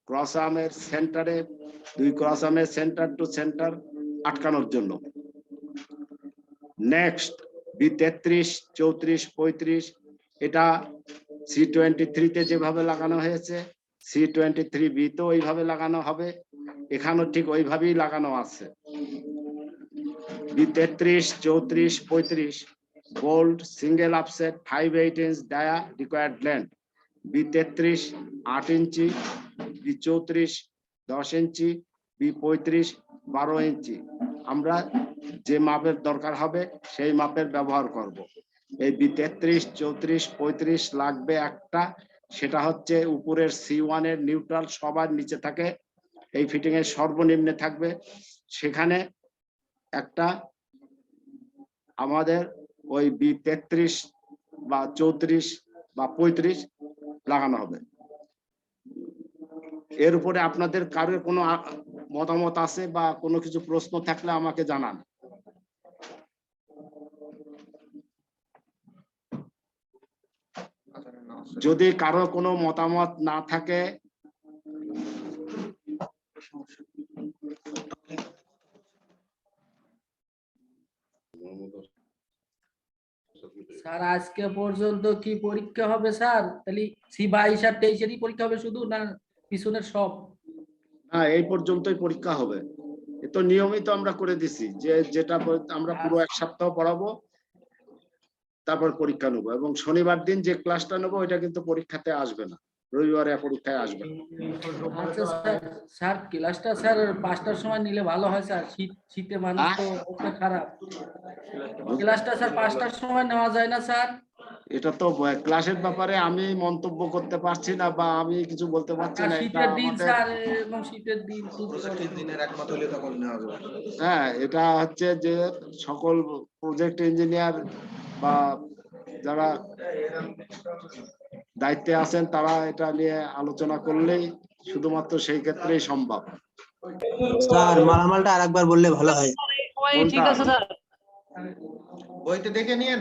S1: ক্রস আর্মের সেন্টারে, 2 ক্রস আর্মের সেন্টার টু সেন্টার আটকানোর জন্য। নেক্সট B33, 34, 35, এটা C23 তে যেভাবে লাগানো হয়েছে C23B তেও এইভাবে লাগানো হবে। এখানেও ঠিক ওইভাবেই লাগানো আছে। B33, 34, 35 bolt single upset 5/8 inch dia required length. B33 8 ইঞ্চি, B34 10 ইঞ্চি, B35 12 ইঞ্চি। আমরা যে মাপের দরকার হবে সেই মাপের ব্যবহার করব। এই B33, 34, 35 লাগবে একটা, সেটা হচ্ছে উপরের C1 এর নিউট্রাল সবার নিচে থাকে, এই ফিটিং এর সর্বনিম্নে থাকবে, সেখানে একটা আমাদের ওই B33 বা 34 বা 35 লাগানো হবে। এর উপরে আপনাদের কারোর কোনো মতামত আছে বা কোনো কিছু প্রশ্ন থাকলে আমাকে জানান। যদি কারো কোনো মতামত না থাকে,
S11: স্যার আজকে পর্যন্ত কি পরীক্ষা হবে স্যার? তাহলে C22 আর 23-এরই পরীক্ষা হবে শুধু, না পিছনের সব?
S1: হ্যাঁ, এই পর্যন্তই পরীক্ষা হবে। এ তো নিয়মিত আমরা করে দিছি যে যেটা আমরা পুরো এক সপ্তাহ পড়াবো, তারপর পরীক্ষা নেবো, এবং শনিবার দিন যে ক্লাসটা নেবো ওইটা কিন্তু পরীক্ষাতে আসবে না, রবিবারে পরীক্ষায় আসবে না।
S11: আচ্ছা স্যার, স্যার ক্লাসটা স্যার 5টার সময় নিলে ভালো হয় স্যার, শীতে মানুষ তো অবস্থা খারাপ। ক্লাসটা স্যার 5টার সময় নেওয়া যায় না স্যার?
S1: এটা তো ক্লাসের ব্যাপারে আমি মন্তব্য করতে পারছি না বা আমি কিছু বলতে পারছি না। এটা
S11: শীতের দিন
S1: আমাদের
S11: স্যার, এবং শীতের দিন
S1: হ্যাঁ, এটা হচ্ছে যে সকল প্রজেক্ট ইঞ্জিনিয়ার বা যারা দায়িত্বে আছেন তারা এটা নিয়ে আলোচনা করলেই শুধুমাত্র সেই ক্ষেত্রেই সম্ভব।
S2: স্যার মালামালটা আরেকবার বললে ভালো হয়।
S1: ঠিক আছে স্যার,
S4: বইতে দেখে নিন,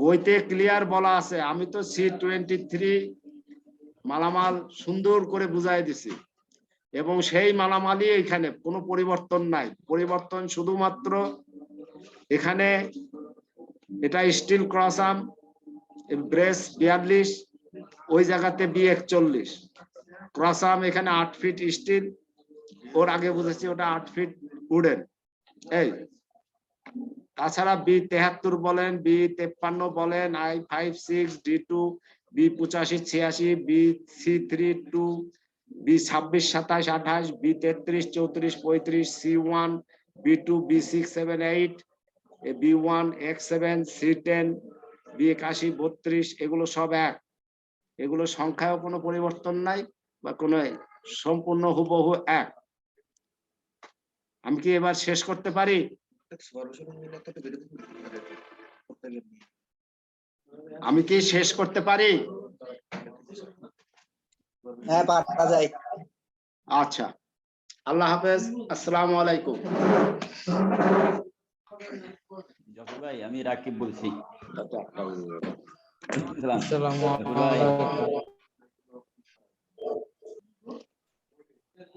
S1: বইতে ক্লিয়ার বলা আছে। আমি তো C23 মালামাল সুন্দর করে বুঝাই দিছি, এবং সেই মালামালই এখানে কোনো পরিবর্তন নাই। পরিবর্তন শুধুমাত্র এখানে এটা স্টিল ক্রস আর্ম ব্রেস 42, ওই জায়গাতে B41 ক্রস আর্ম, এখানে 8 ফিট স্টিল, ওর আগে বুঝেছি ওটা 8 ফিট উডেন। এই তাছাড়া B73 বলেন, B53 বলেন, I56, D2, B85, 86, BC32, B26, 27, 28, B33, 34, 35, C1, B2, B6, 7, 8, B1, X7, C10, B81, 32, এগুলো সব এক। এগুলো সংখ্যায়ও কোনো পরিবর্তন নাই বা কোনো, সম্পূর্ণ হুবহু এক। আমি কি এবার শেষ করতে পারি? আমি কি শেষ করতে পারি?
S2: হ্যাঁ পারা যায়।
S1: আচ্ছা, আল্লাহ হাফেজ, আসসালামু আলাইকুম।
S12: ভাই আমি রাকিব বলছি।
S1: আচ্ছা।
S12: আসসালামু আলাইকুম।